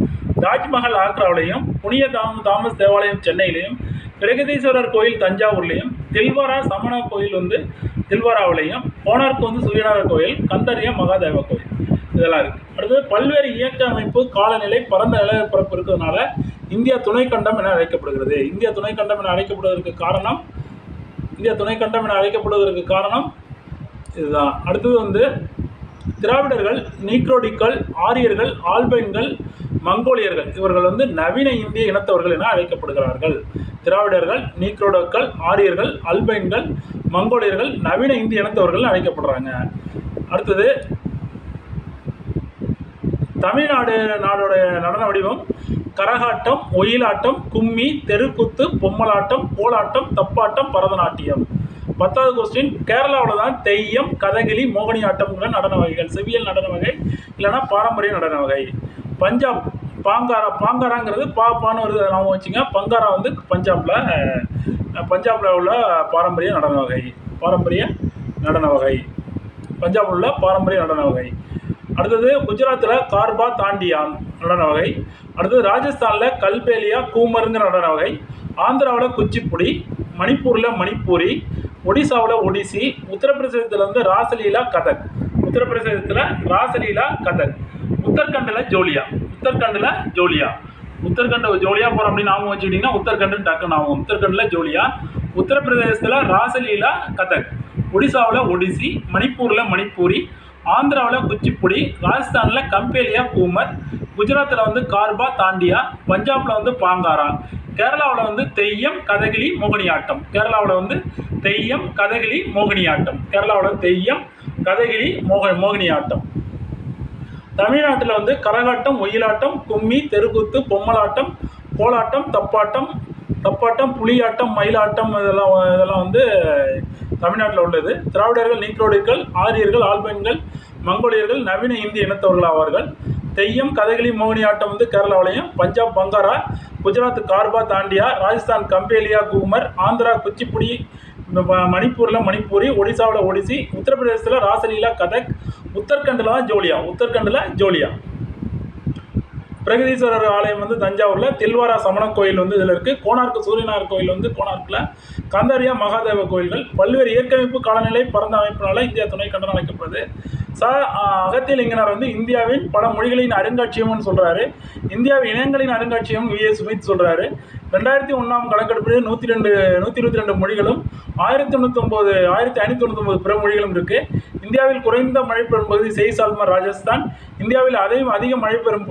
தாஜ்மஹால் ஆக்ராவிலையும், புனித தாமஸ் தேவாலயம் சென்னையிலையும், பிரகதீஸ்வரர் கோயில் தஞ்சாவூர்லையும், தில்வாரா சமண கோயில் தில்வாராவிலையும், கோனார்க் சூரியநாதர் கோயில், கந்தரியா மகாதேவ கோயில், இதெல்லாம் இருக்குது. அடுத்தது பல்வேறு இயக்க அமைப்பு, காலநிலை, பரந்த நிலப்பரப்பு இருக்கிறதுனால இந்தியா துணைக்கண்டம் என அழைக்கப்படுகிறது. இந்தியா துணைக்கண்டம் என அழைக்கப்படுவதற்கு காரணம் இதுதான். அடுத்தது திராவிடர்கள், நீக்ரோடிக்கள், ஆரியர்கள், ஆல்பைன்கள், மங்கோலியர்கள் இவர்கள் நவீன இந்திய இனத்தவர்கள் என அழைக்கப்படுகிறார்கள். திராவிடர்கள், நீக்ரோடோக்கள், ஆரியர்கள், அல்பைன்கள், மங்கோலியர்கள் நவீன இந்திய இனத்தவர்கள் அழைக்கப்படுறாங்க. அடுத்தது தமிழ்நாடோட நடன வடிவம் கரகாட்டம், ஒயிலாட்டம், கும்மி, தெருக்கூத்து, பொம்மலாட்டம், கோலாட்டம், தப்பாட்டம், பரதநாட்டியம். 10வது கொஸ்டின், கேரளாவில் தான் தெய்யம், கதகளி, மோகினியாட்டம்ங்கிற நடன வகைகள். செவியல் நடன வகை இல்லைன்னா பாரம்பரிய நடன வகை. பஞ்சாப் பாங்காராங்கிறது பான்னு வருது, நாம வச்சுங்க. பங்காரா பஞ்சாப்ல உள்ள பாரம்பரிய நடன வகை. பஞ்சாப்ல உள்ள பாரம்பரிய நடன வகை. அடுத்தது குஜராத்தில் கார்பா தாண்டியான் நடன வகை. அடுத்தது ராஜஸ்தானில் கல்பேலியா கூமருங்கிற நடன வகை. ஆந்திராவில் குச்சிப்புடி, மணிப்பூரில் மணிப்பூரி, ஒடிசாவில் ஒடிசி, உத்தரப்பிரதேசத்தில் ராசலீலா கதக். உத்தரகண்டில் ஜோலியா போகிறோம் அப்படின்னு நாம வச்சுக்கிட்டிங்கன்னா உத்தரகண்ட் டக்குன்னு ஆகும். உத்தரகண்டில் ஜோலியா, உத்தரப்பிரதேசத்தில் ராசலீலா கதக், ஒடிசாவில் ஒடிசி, மணிப்பூரில் மணிப்பூரி, ஆந்திராவில் குச்சிப்புடி, ராஜஸ்தானில் கம்பேலியா கூமர், குஜராத்தில் கார்பா தாண்டியா, பஞ்சாபில் பாங்காரா, கேரளாவில் தெய்யம், கதகளி, மோகினியாட்டம். தமிழ்நாட்டில் கரகாட்டம், ஒயிலாட்டம், கும்மி, தெருக்கூத்து, பொம்மலாட்டம், கோலாட்டம், தப்பாட்டம், புலியாட்டம், மயிலாட்டம் இதெல்லாம் தமிழ்நாட்டில் உள்ளது. திராவிடர்கள், நீக்ரோடிக்கள், ஆரியர்கள், ஆல்பைன்கள், மங்கோலியர்கள் நவீன இந்திய இனத்தவர்கள் ஆவார்கள். தெய்யம், கதகளி, மோகினியாட்டம் கேரளாவிலையும், பஞ்சாப் பங்காரா, குஜராத் கார்பா தாண்டியா, ராஜஸ்தான் கம்பேலியா கூமர், ஆந்திரா குச்சிப்புடி, மணிப்பூரில் மணிப்பூரி, ஒடிசாவில் ஒடிசி, உத்தரப்பிரதேசத்தில் ராசலீலா கதக், உத்தரகண்டில் ஜோலியா. பிரகதீஸ்வரர் ஆலயம் தஞ்சாவூரில், தில்வாரா சமண கோயில் இதில் இருக்குது. கோனார்க் சூரியநாதர் கோயில் கோனார்க்கில், கந்தரியா மகாதேவ கோயில்கள். பல்வேறு இயற்கமைப்பு, காலநிலை, பரந்த அமைப்பினால இந்தியா துணைக்கண்டம் அழைக்கப்படுது. அகத்தியலிங்கனார் இந்தியாவின் பல மொழிகளின் அருங்காட்சியகம்னு சொல்கிறாரு. இந்தியாவின் இனங்களின் அருங்காட்சியகம் V.S. ஸ்மித் சொல்கிறாரு. 2001 கணக்கெடுப்பில் 122 மொழிகளும் 1599 பிற மொழிகளும் இருக்குது. இந்தியாவில் குறைந்த மழை பெறும் பகுதி செய்சால்மர் ராஜஸ்தான். இந்தியாவில் அதிக மழை பெறும்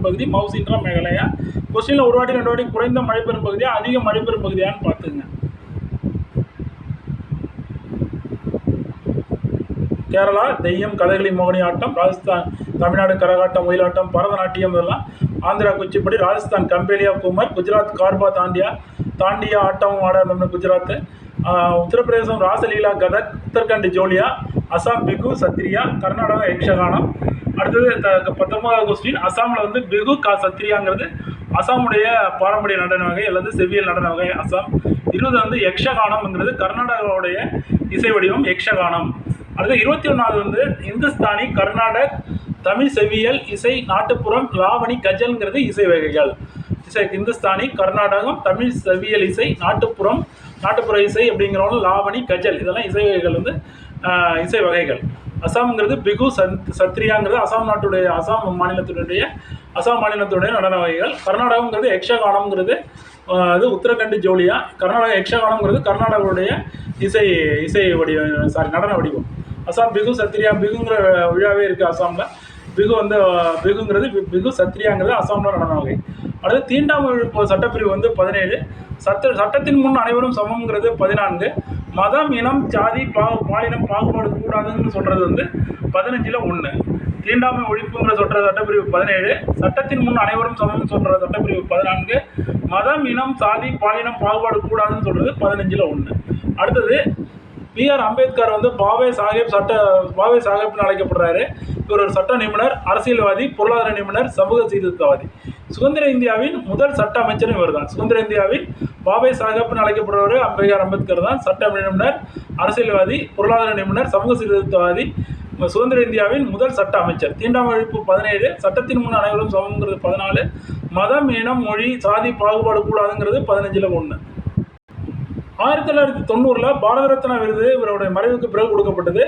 பகுதி மவுசின்ரா மேகாலயா. கொஸ்டினில் ஒரு வாட்டி 2 வாட்டி குறைந்த மழை பெறும் பகுதியா அதிக மழை பெறும் பகுதியான்னு பார்த்துங்க. கேரளா தெய்யம், கதகளி, மோகினியாட்டம். ராஜஸ்தான், தமிழ்நாடு கரகாட்டம், ஒயிலாட்டம், பரதநாட்டியம் இதெல்லாம். ஆந்திரா குச்சிப்புடி, ராஜஸ்தான் கம்பேலியா கூமர், குஜராத் கார்பா தாண்டியா ஆட்டம் ஆட குஜராத், உத்தரப்பிரதேசம் ராசலீலா கதக், உத்தரகண்ட் ஜோலியா, அசாம் பிகு சத்ரியா, கர்நாடகா யக்ஷகானம். அடுத்தது 19வது கொஸ்டின், அசாமில் பிகு சத்ரியாங்கிறது அசாமுடைய பாரம்பரிய நடன வகை அல்லது செவ்வியல் நடன வகை அசாம். 20 யக்ஷகானம்ங்கிறது கர்நாடகாவுடைய இசை வடிவம் யக்ஷகானம். அடுத்து 21வது இந்துஸ்தானி, கர்நாடக், தமிழ் செவ்வியல் இசை, நாட்டுப்புறம், லாவணி, கஜல்ங்கிறது இசை வகைகள். இந்துஸ்தானி, கர்நாடகம், தமிழ் செவ்வியல் இசை, நாட்டுப்புற இசை அப்படிங்கிறவங்க லாவணி, கஜல் இதெல்லாம் இசை வகைகள் இசை வகைகள். அசாம்ங்கிறது பிகு சத்ரியாங்கிறது அசாம் மாநிலத்தினுடைய நடன வகைகள். கர்நாடகங்கிறது யக்ஷகானம்ங்கிறது அது உத்தரகண்ட் ஜோலியா. கர்நாடகா யக்ஷகானம்ங்கிறது கர்நாடகாவுடைய இசை இசை வடிவம், நடன வடிவம். அசாம் பிகு சத்ரியா, பிகுங்கிற விழாவே இருக்குது அசாமில். பிகு வந்து பிகுங்கிறது பிகு சத்ரியாங்கிறது அசாமில் நடன வகை. அடுத்து தீண்டாமை ஒழிப்பு சட்டப்பிரிவு வந்து 17. சட்டத்தின் முன் அனைவரும் சமம்ங்கிறது 14. மதம், இனம், ஜாதி, பாலினம் பாகுபாடு கூடாதுன்னு சொல்கிறது வந்து 15ல் 1. தீண்டாமை ஒழிப்புங்கிற சொல்கிற சட்டப்பிரிவு 17. சட்டத்தின் முன் அனைவரும் சமம்னு சொல்கிற சட்டப்பிரிவு 14. மதம், இனம், சாதி, பாலினம் பாகுபாடு கூடாதுன்னு சொல்கிறது 15ல் 1. அடுத்தது B.R. அம்பேத்கர் வந்து பாவே சாஹேப்னு அழைக்கப்படுறாரு. இவர் ஒரு சட்ட நிபுணர், அரசியல்வாதி, பொருளாதார நிபுணர், சமூக சீர்திருத்தவாதி. சுதந்திர இந்தியாவின் முதல் சட்ட அமைச்சரும் இவர் தான். சுதந்திர இந்தியாவில் பாவே சாஹேப்னு அழைக்கப்படுறவர் B.R. அம்பேத்கர் தான். சட்ட நிபுணர், அரசியல்வாதி, பொருளாதார நிபுணர், சமூக சீர்திருத்தவாதி, சுதந்திர இந்தியாவின் முதல் சட்ட அமைச்சர். தீண்டாமை ஒழிப்பு 17. சட்டத்தின் முன் அனைவரும் சமம்ங்கிறது 14. மதம், இனம், மொழி, சாதி பாகுபாடு கூடாதுங்கிறது 15ல் 1. 1990 பாரத ரத்னா விருது இவருடைய மறைவுக்கு பிறகு கொடுக்கப்பட்டது.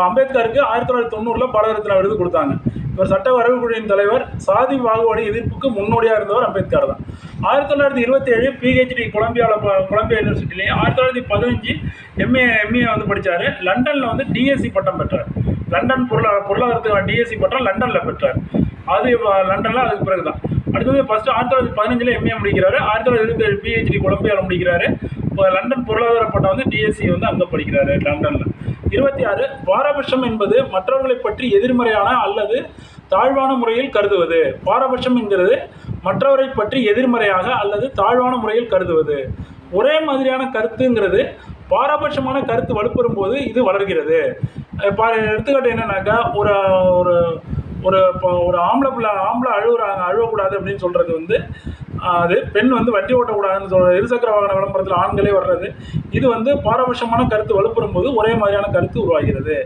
அம்பேத்கருக்கு 1990 பாரத ரத்னா விருது கொடுத்தாங்க. இவர் சட்ட வரவு குழுவின் தலைவர். சாதி பாகுபாடு எதிர்ப்புக்கு முன்னோடியாக இருந்தவர் அம்பேத்கர் தான். 1927 PhD கொலம்பியா யூனிவர்சிட்டிலையும், 1915 எம்ஏ வந்து படித்தார். லண்டனில் வந்து டிஎஸ்சி பட்டம் பெற்றார். லண்டன் பொருளாதாரத்துக்கான டிஎஸ்சி பட்டம் லண்டனில் பெற்றார். அது லண்டனில் அதுக்கு பிறகு தான். அடுத்தது ஃபஸ்ட்டு 1915 எம்ஏ முடிக்கிறாரு. 1927 PhD கொலம்பியாவில் முடிக்கிறாரு. லண்டன் பொருளாதார பட்டம் வந்து டிஎஸ்சி வந்து அங்கே படிக்கிறாரு லண்டனில். 26 பாரபட்சம் என்பது மற்றவர்களை பற்றி எதிர்மறையான அல்லது தாழ்வான முறையில் கருதுவது. பாரபட்சம் என்கிறது மற்றவரை பற்றி எதிர்மறையாக அல்லது தாழ்வான முறையில் கருதுவது. ஒரே மாதிரியான கருத்துங்கிறது பாரபட்சமான கருத்து வலுப்பெறும் போது இது வளர்கிறது. எடுத்துக்காட்டு என்னன்னாக்கா, ஒரு ஒரு ஒரு ஒரு ஆம்பளை அழுவக்கூடாது அப்படின்னு சொல்கிறது வந்து, அது பெண் வந்து வண்டி ஓட்டக்கூடாதுன்னு சொல்கிறது, இருசக்கர வாகன விளம்பரத்தில் ஆண்களே வர்றது, இது வந்து பாரபட்சமான கருத்து வலுப்பெறும் போது ஒரே மாதிரியான கருத்து உருவாகிறது.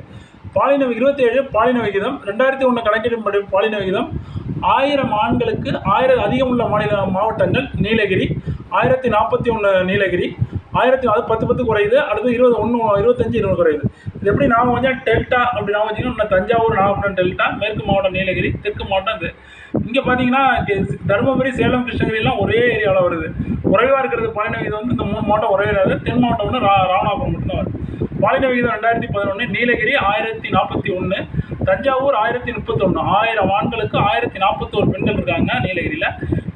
27 பாலின விகிதம். 2001 கணக்கெடுப்பின்படி பாலின விகிதம் 1000 ஆண்களுக்கு 1000 அதிகம் உள்ள மாவட்டங்கள் நீலகிரி. 1041 நீலகிரி. 1010 குறையுது. அடுத்து 25 20 குறையுது. இது எப்படி நாம கொஞ்சம் டெல்டா அப்படி நாம வச்சுக்கணும். தஞ்சாவூர், நாகப்பட்டினம் டெல்டா, மேற்கு மாவட்டம் நீலகிரி, தெற்கு மாவட்டம் இது. இங்கே பார்த்தீங்கன்னா தருமபுரி, சேலம், கிருஷ்ணகிரிலாம் ஒரே ஏரியாவில் வருது. குறைவாக இருக்கிறது பாலின விகிதம் வந்து இந்த 3 மாவட்டம் ஒரே ஏரியாவது. தென் மாவட்டம் வந்து ராமநாதபுரம் மட்டும்தான் வருது. பாலின விகிதம் 2011 நீலகிரி 1041, தஞ்சாவூர் 1031. 1000 ஆண்களுக்கு 1041 பெண்கள் இருக்காங்க நீலகிரியில்.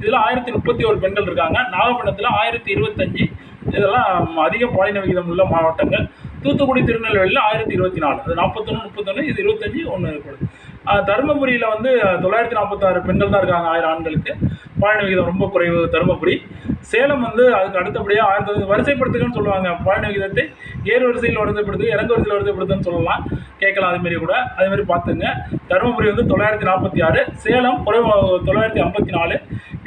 இதில் 1031 பெண்கள் இருக்காங்க. நாகப்பட்டினத்தில் 1025. இதெல்லாம் அதிக பாலின விகிதம் உள்ள மாவட்டங்கள். தூத்துக்குடி, திருநெல்வேலியில் 1024. அது 41, 31, இது 25, 1 ஏற்படுது. தருமபுரியில் வந்து 946 பெண்கள் தான் இருக்காங்க 1000 ஆண்களுக்கு. பாலின விகிதம் ரொம்ப குறைவு தருமபுரி. சேலம் வந்து அதுக்கு அடுத்தபடியாக 1000 வரிசைப்படுத்துகன்னு சொல்லுவாங்க. பாலின விகிதத்தை ஏறு வரிசையில் வரிசைப்படுத்து, இறங்கு வரிசையில் வரிசைப்படுத்துன்னு சொல்லலாம், கேட்கலாம். அதுமாரி கூட அதேமாதிரி பார்த்துங்க. தருமபுரி வந்து 946, சேலம் 954,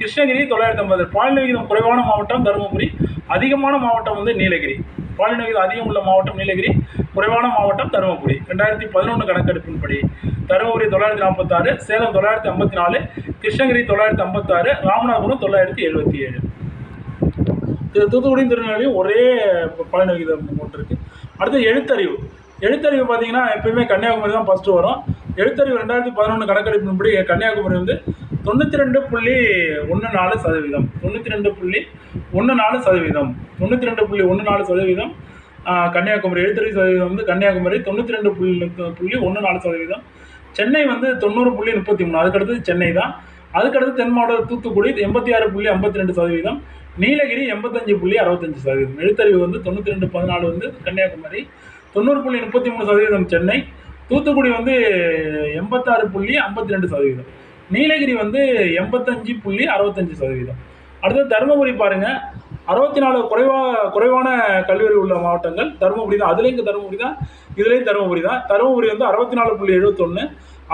கிருஷ்ணகிரி 950. பாலின விகிதம் குறைவான மாவட்டம் தருமபுரி, அதிகமான மாவட்டம் வந்து நீலகிரி. பாலின விகிதம் அதிகம் உள்ள மாவட்டம் நீலகிரி, குறைவான மாவட்டம் தருமபுரி. 2011 கணக்கெடுப்பின்படி தருமபுரி 946, சேலம் 954, கிருஷ்ணகிரி 956, ராமநாதபுரம் 977. இது தூத்துக்குடி, திருநெல்வேலியும் ஒரே பாலின விகிதம் ஒன்று இருக்குது. அடுத்து எழுத்தறிவு பார்த்தீங்கன்னா எப்பயுமே கன்னியாகுமரி தான் ஃபஸ்ட்டு வரும். எழுத்தறிவு 2011 கணக்கெடுப்பின்படி கன்னியாகுமரி வந்து 92.14%. 92.14%. 92.14% கன்னியாகுமரி. எழுத்தறிவு சதவீதம் வந்து கன்னியாகுமரி 92.14%. சென்னை வந்து 90.33. அதுக்கடுத்தது சென்னை தான். அதுக்கடுத்து தென் மாவட்டம் தூத்துக்குடி 86.52%. நீலகிரி 85.65%. எழுத்தறிவு வந்து 92.14 வந்து கன்னியாகுமரி, 90.33% சென்னை, தூத்துக்குடி வந்து 86.52%, நீலகிரி வந்து 85.65%. அடுத்தது தருமபுரி பாருங்கள், 64 குறைவான கல்லூரி உள்ள மாவட்டங்கள் தருமபுரி தான். அதுலேயும் தருமபுரி தான், இதுலேயும் தருமபுரி தான். தருமபுரி வந்து 64.71,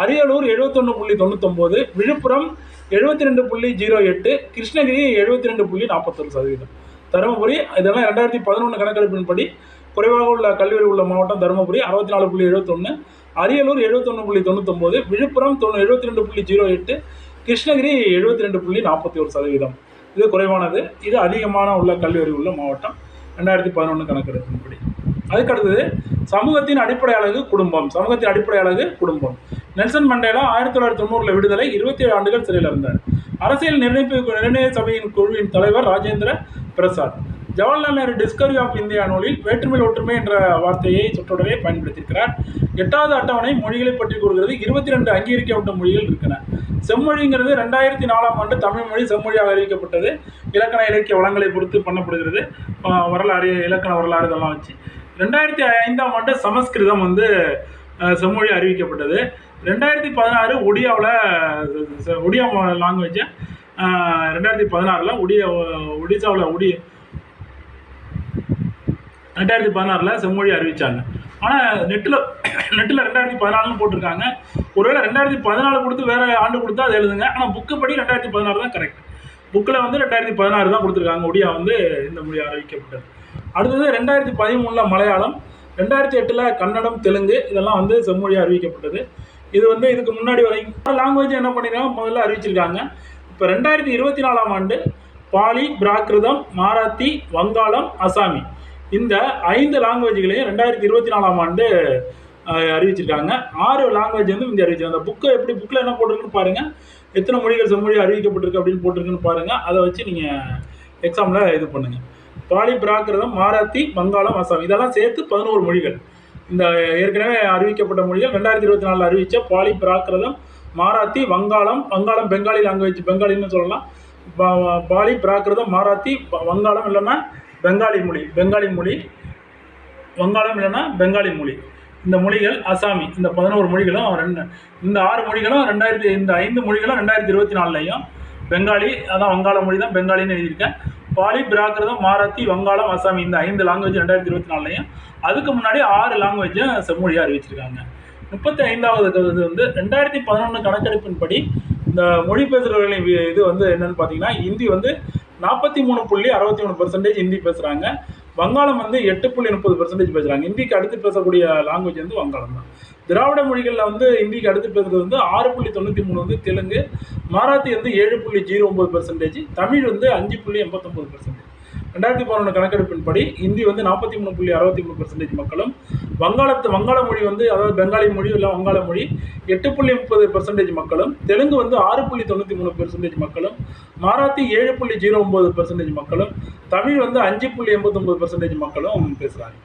அரியலூர் 71.99, விழுப்புரம் 72.08, கிருஷ்ணகிரி 72.41%. தருமபுரி இதெல்லாம் 2011 கணக்கெடுப்பின்படி குறைவாக உள்ள கல்லூரி உள்ள மாவட்டம் தருமபுரி 64.71, அரியலூர் 71.99, விழுப்புரம் 72.08, கிருஷ்ணகிரி 72.41%. இது குறைவானது. இது அதிகமான உள்ள கல்லூரி உள்ள மாவட்டம் 2011 கணக்கெடுப்பின்படி. அதுக்கடுத்தது சமூகத்தின் அடிப்படை அலகு குடும்பம். சமூகத்தின் அடிப்படை அலகு குடும்பம். நெல்சன் மண்டேலா 1990 விடுதலை, 27 ஆண்டுகள் சிறையில் இருந்தார். அரசியல் நிர்ணய சபையின் குழுவின் தலைவர் Rajendra Prasad. Jawaharlal Nehru discovery of India நூலில் வேற்றுமையில் ஒற்றுமை என்ற வார்த்தையை சொற்றொடரை பயன்படுத்தியிருக்கிறார். 8வது அட்டவணை மொழிகளை பற்றி கூறுகிறது. 22 அங்கீகரிக்கப்பட்ட மொழிகள் இருக்கின்றன. செம்மொழிங்கிறது 2004ஆம் ஆண்டு தமிழ் மொழி செம்மொழியாக அறிவிக்கப்பட்டது. இலக்கண இலக்கிய வளங்களை பொறுத்து பண்ணப்படுகிறது. வரலாறு, இலக்கண வரலாறு இதெல்லாம் வச்சு 2005ஆம் ஆண்டு சமஸ்கிருதம் செம்மொழி அறிவிக்கப்பட்டது. 2016 ஒடியா லாங்குவேஜை 2016 ஒடிசாவில் 2016 செம்மொழி அறிவித்தாங்க. ஆனால் நெட்டில் 2014 போட்டிருக்காங்க. ஒருவேளை 2014 கொடுத்து வேறு ஆண்டு கொடுத்தா அது எழுதுங்க. ஆனால் புக்கு படி 2016 தான் கரெக்ட். புக்கில் 2016 தான் கொடுத்துருக்காங்க. ஒடியா இந்த மொழி அறிவிக்கப்பட்டது. அடுத்தது 2013 மலையாளம், 2008 கன்னடம், தெலுங்கு இதெல்லாம் செம்மொழியாக அறிவிக்கப்பட்டது. இது இதுக்கு முன்னாடி வரைக்கும் லாங்குவேஜ் என்ன பண்ணியிருக்காங்க, முதல்ல அறிவிச்சிருக்காங்க. இப்போ 2024ஆம் ஆண்டு பாலி, பிராகிருதம், மாராத்தி, வங்காளம், அசாமி இந்த 5 லாங்குவேஜ்களையும் 2024ஆம் ஆண்டு அறிவிச்சிருக்காங்க. 6 லாங்குவேஜ் இந்தியா அறிவிச்சிருக்காங்க. அந்த புக்கில் என்ன போட்டிருக்குன்னு பாருங்கள். எத்தனை மொழிகள் செம்மொழி அறிவிக்கப்பட்டிருக்கு அப்படின்னு போட்டிருக்குன்னு பாருங்கள். அதை வச்சு நீங்கள் எக்ஸாமில் இது பண்ணுங்கள். பாலி, பிராகிருதம், மாராத்தி, வங்காளம், அசாம் இதெல்லாம் சேர்த்து 11 மொழிகள். இந்த ஏற்கனவே அறிவிக்கப்பட்ட மொழிகள் 2024 அறிவித்த பாலி, பிராகிருதம், மாராத்தி, வங்காளம் பெங்காலி லாங்குவேஜ், பெங்காலின்னு சொல்லலாம். பாலி, பிராகிருதம், மாராத்தி, வங்காளம் இல்லைன்னா பெங்காலி மொழி, வங்காளம் இல்லைன்னா பெங்காலி மொழி. இந்த மொழிகள் அசாமி. இந்த 11 மொழிகளும் இந்த 6 மொழிகளும் இந்த 5 மொழிகளும் 2024லையும் பெங்காலி, அதான் வங்காள மொழி தான் பெங்காலின்னு எழுதியிருக்கேன். பாலி, பிராகிருதம், மாராத்தி, வங்காளம், அசாமி இந்த 5 லாங்குவேஜ் 2024லையும் அதுக்கு முன்னாடி 6 லாங்குவேஜை செம்மொழியாக அறிவிச்சிருக்காங்க. 35வது 2011 கணக்கெடுப்பின்படி இந்த மொழி பேசுகிறவர்களின் இது என்னன்னு பார்த்தீங்கன்னா, ஹிந்தி 43.63% ஹிந்தி பேசுகிறாங்க. வங்காளம் 8.30% பேசுகிறாங்க. ஹிந்திக்கு அடுத்து பேசக்கூடிய லாங்குவேஜ் வங்காளம் தான். திராவிட மொழிகளில் ஹிந்திக்கு அடுத்து பேசுகிறது 6.93 தெலுங்கு, மாராத்தி 7.09%, தமிழ் 5.89%. 2011 கணக்கெடுப்பின்படி ஹிந்தி 43.63% மக்களும், வங்காள மொழி அதாவது பெங்காலி மொழி இல்லை வங்காள மொழி 8.30% மக்களும், தெலுங்கு 6.93% மக்களும், மாராத்தி 7.09% மக்களும், தமிழ் 5.89% மக்களும் பேசுகிறாங்க.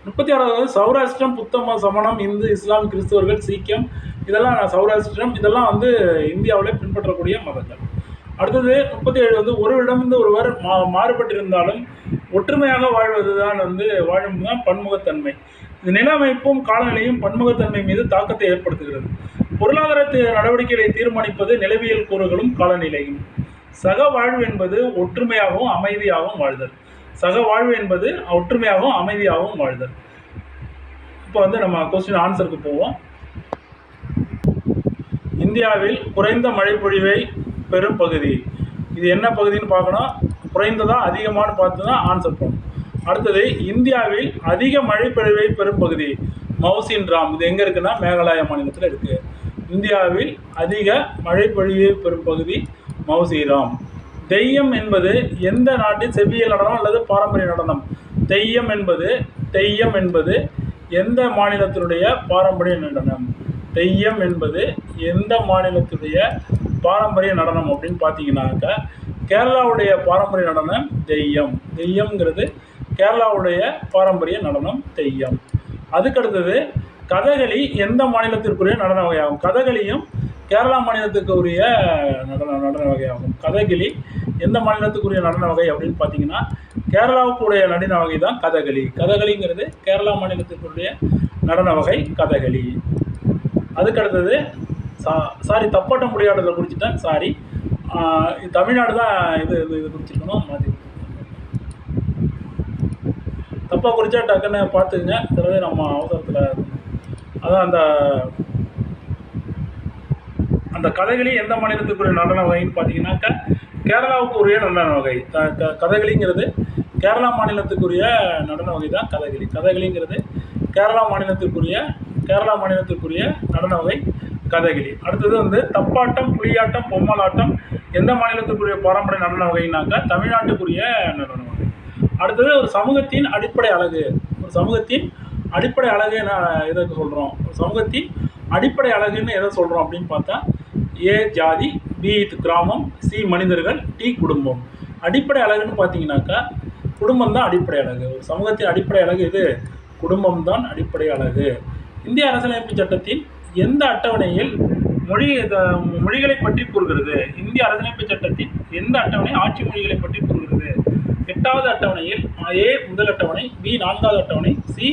36வது சௌராஷ்டிரம், புத்தம, சமணம், இந்து, இஸ்லாம், கிறிஸ்தவர்கள், சீக்கியம் இதெல்லாம் சௌராஷ்டிரம் இதெல்லாம் இந்தியாவில் பின்பற்றக்கூடிய மதங்கள். அடுத்தது 37 ஒருவரிடமிருந்து ஒருவர் மாறுபட்டிருந்தாலும் ஒற்றுமையாக வாழ்வதுதான் வாழும் தான் பன்முகத்தன்மை. இது நிலமைப்பும் காலநிலையும் பன்முகத்தன்மை மீது தாக்கத்தை ஏற்படுத்துகிறது. பொருளாதார நடவடிக்கைகளை தீர்மானிப்பது நிலவியல் கூறுகளும் காலநிலையும். சக வாழ்வு என்பது ஒற்றுமையாகவும் அமைதியாகவும் வாழ்தல். சக வாழ்வு என்பது ஒற்றுமையாகவும் அமைதியாகவும் வாழ்தல். இப்போ நம்ம கொஸ்டின் ஆன்சருக்கு போவோம். இந்தியாவில் குறைந்த மழைப்பொழிவை பெரும் பகுதி. இது என்ன பகுதின்னு பார்க்கணும். குறைந்ததா அதிகமானு பார்த்து தான் ஆன்சர் பண்ணணும். அடுத்தது இந்தியாவில் அதிக மழைப்பொழிவை பெரும் பகுதி மவுசின் ராம். இது எங்கே இருக்குன்னா மேகாலயா மாநிலத்தில் இருக்குது. இந்தியாவில் அதிக மழைப்பொழிவை பெரும் பகுதி மவுசிராம். தெய்யம் என்பது எந்த நாட்டின் செவ்வியல் நடனம் அல்லது பாரம்பரிய நடனம்? தெய்யம் என்பது எந்த மாநிலத்தினுடைய பாரம்பரிய நடனம்? தெய்யம் என்பது எந்த மாநிலத்துடைய பாரம்பரிய நடனம் அப்படின்னு பார்த்தீங்கன்னாக்கா கேரளாவுடைய பாரம்பரிய நடனம் தெய்யம். தெய்யம்ங்கிறது கேரளாவுடைய பாரம்பரிய நடனம் தெய்யம். அதுக்கடுத்தது கதகளி எந்த மாநிலத்திற்குரிய நடன வகையாகும்? கதகளியும் கேரளா மாநிலத்துக்கு உரிய நடன வகையாகும். கதகளி எந்த மாநிலத்துக்குரிய நடன வகை அப்படின்னு பார்த்தீங்கன்னா கேரளாவுக்குடைய நடன வகை தான் கதகளி. கதகளிங்கிறது கேரளா மாநிலத்திற்குரிய நடன வகை கதகளி. அதுக்கடுத்தது தப்பாட்டம் முடியாடுறதை குறிச்சிட்டேன். தமிழ்நாடு தான் இது குறிச்சிருக்கணும். மாற்றி தப்பாக குறிச்சா டக்குன்னு பார்த்துக்குங்க. சிலவே நம்ம அவசரத்தில் அதான் அந்த கதகளி எந்த மாநிலத்துக்குரிய நடன வகைன்னு பார்த்தீங்கன்னாக்கா கேரளாவுக்கு உரிய நடன வகை. கதகளிங்கிறது கேரளா மாநிலத்துக்குரிய நடன வகை தான் கதகளி. கதகளிங்கிறது கேரளா மாநிலத்திற்குரிய நடன வகை கதகளி. அடுத்தது தப்பாட்டம், புலியாட்டம், பொம்மலாட்டம் எந்த மாநிலத்துக்குரிய பாரம்பரிய நடன வகைனாக்கா தமிழ்நாட்டுக்குரிய நடன வகை. அடுத்தது ஒரு சமூகத்தின் அடிப்படை அழகு. ஒரு சமூகத்தின் அடிப்படை அழகு எதற்கு சொல்கிறோம்? ஒரு சமூகத்தின் அடிப்படை அழகுன்னு எதை சொல்கிறோம் அப்படின்னு பார்த்தா ஏ ஜாதி, பி கிராமம், சி மனிதர்கள், டி குடும்பம். அடிப்படை அழகுன்னு பார்த்தீங்கன்னாக்கா குடும்பம் தான் அடிப்படை அழகு. ஒரு சமூகத்தின் அடிப்படை அழகு இது குடும்பம் தான் அடிப்படை அழகு. இந்திய அரசியலமைப்பு சட்டத்தின் எந்த அட்டவணையில் மொழிகளை பற்றி கூறுகிறது? இந்திய அரசியலமைப்பு சட்டத்தின் எந்த அட்டவணை ஆட்சி மொழிகளை பற்றி கூறுகிறது? 8வது அட்டவணையில் ஏ முதல் அட்டவணை, பி 4வது அட்டவணை, சி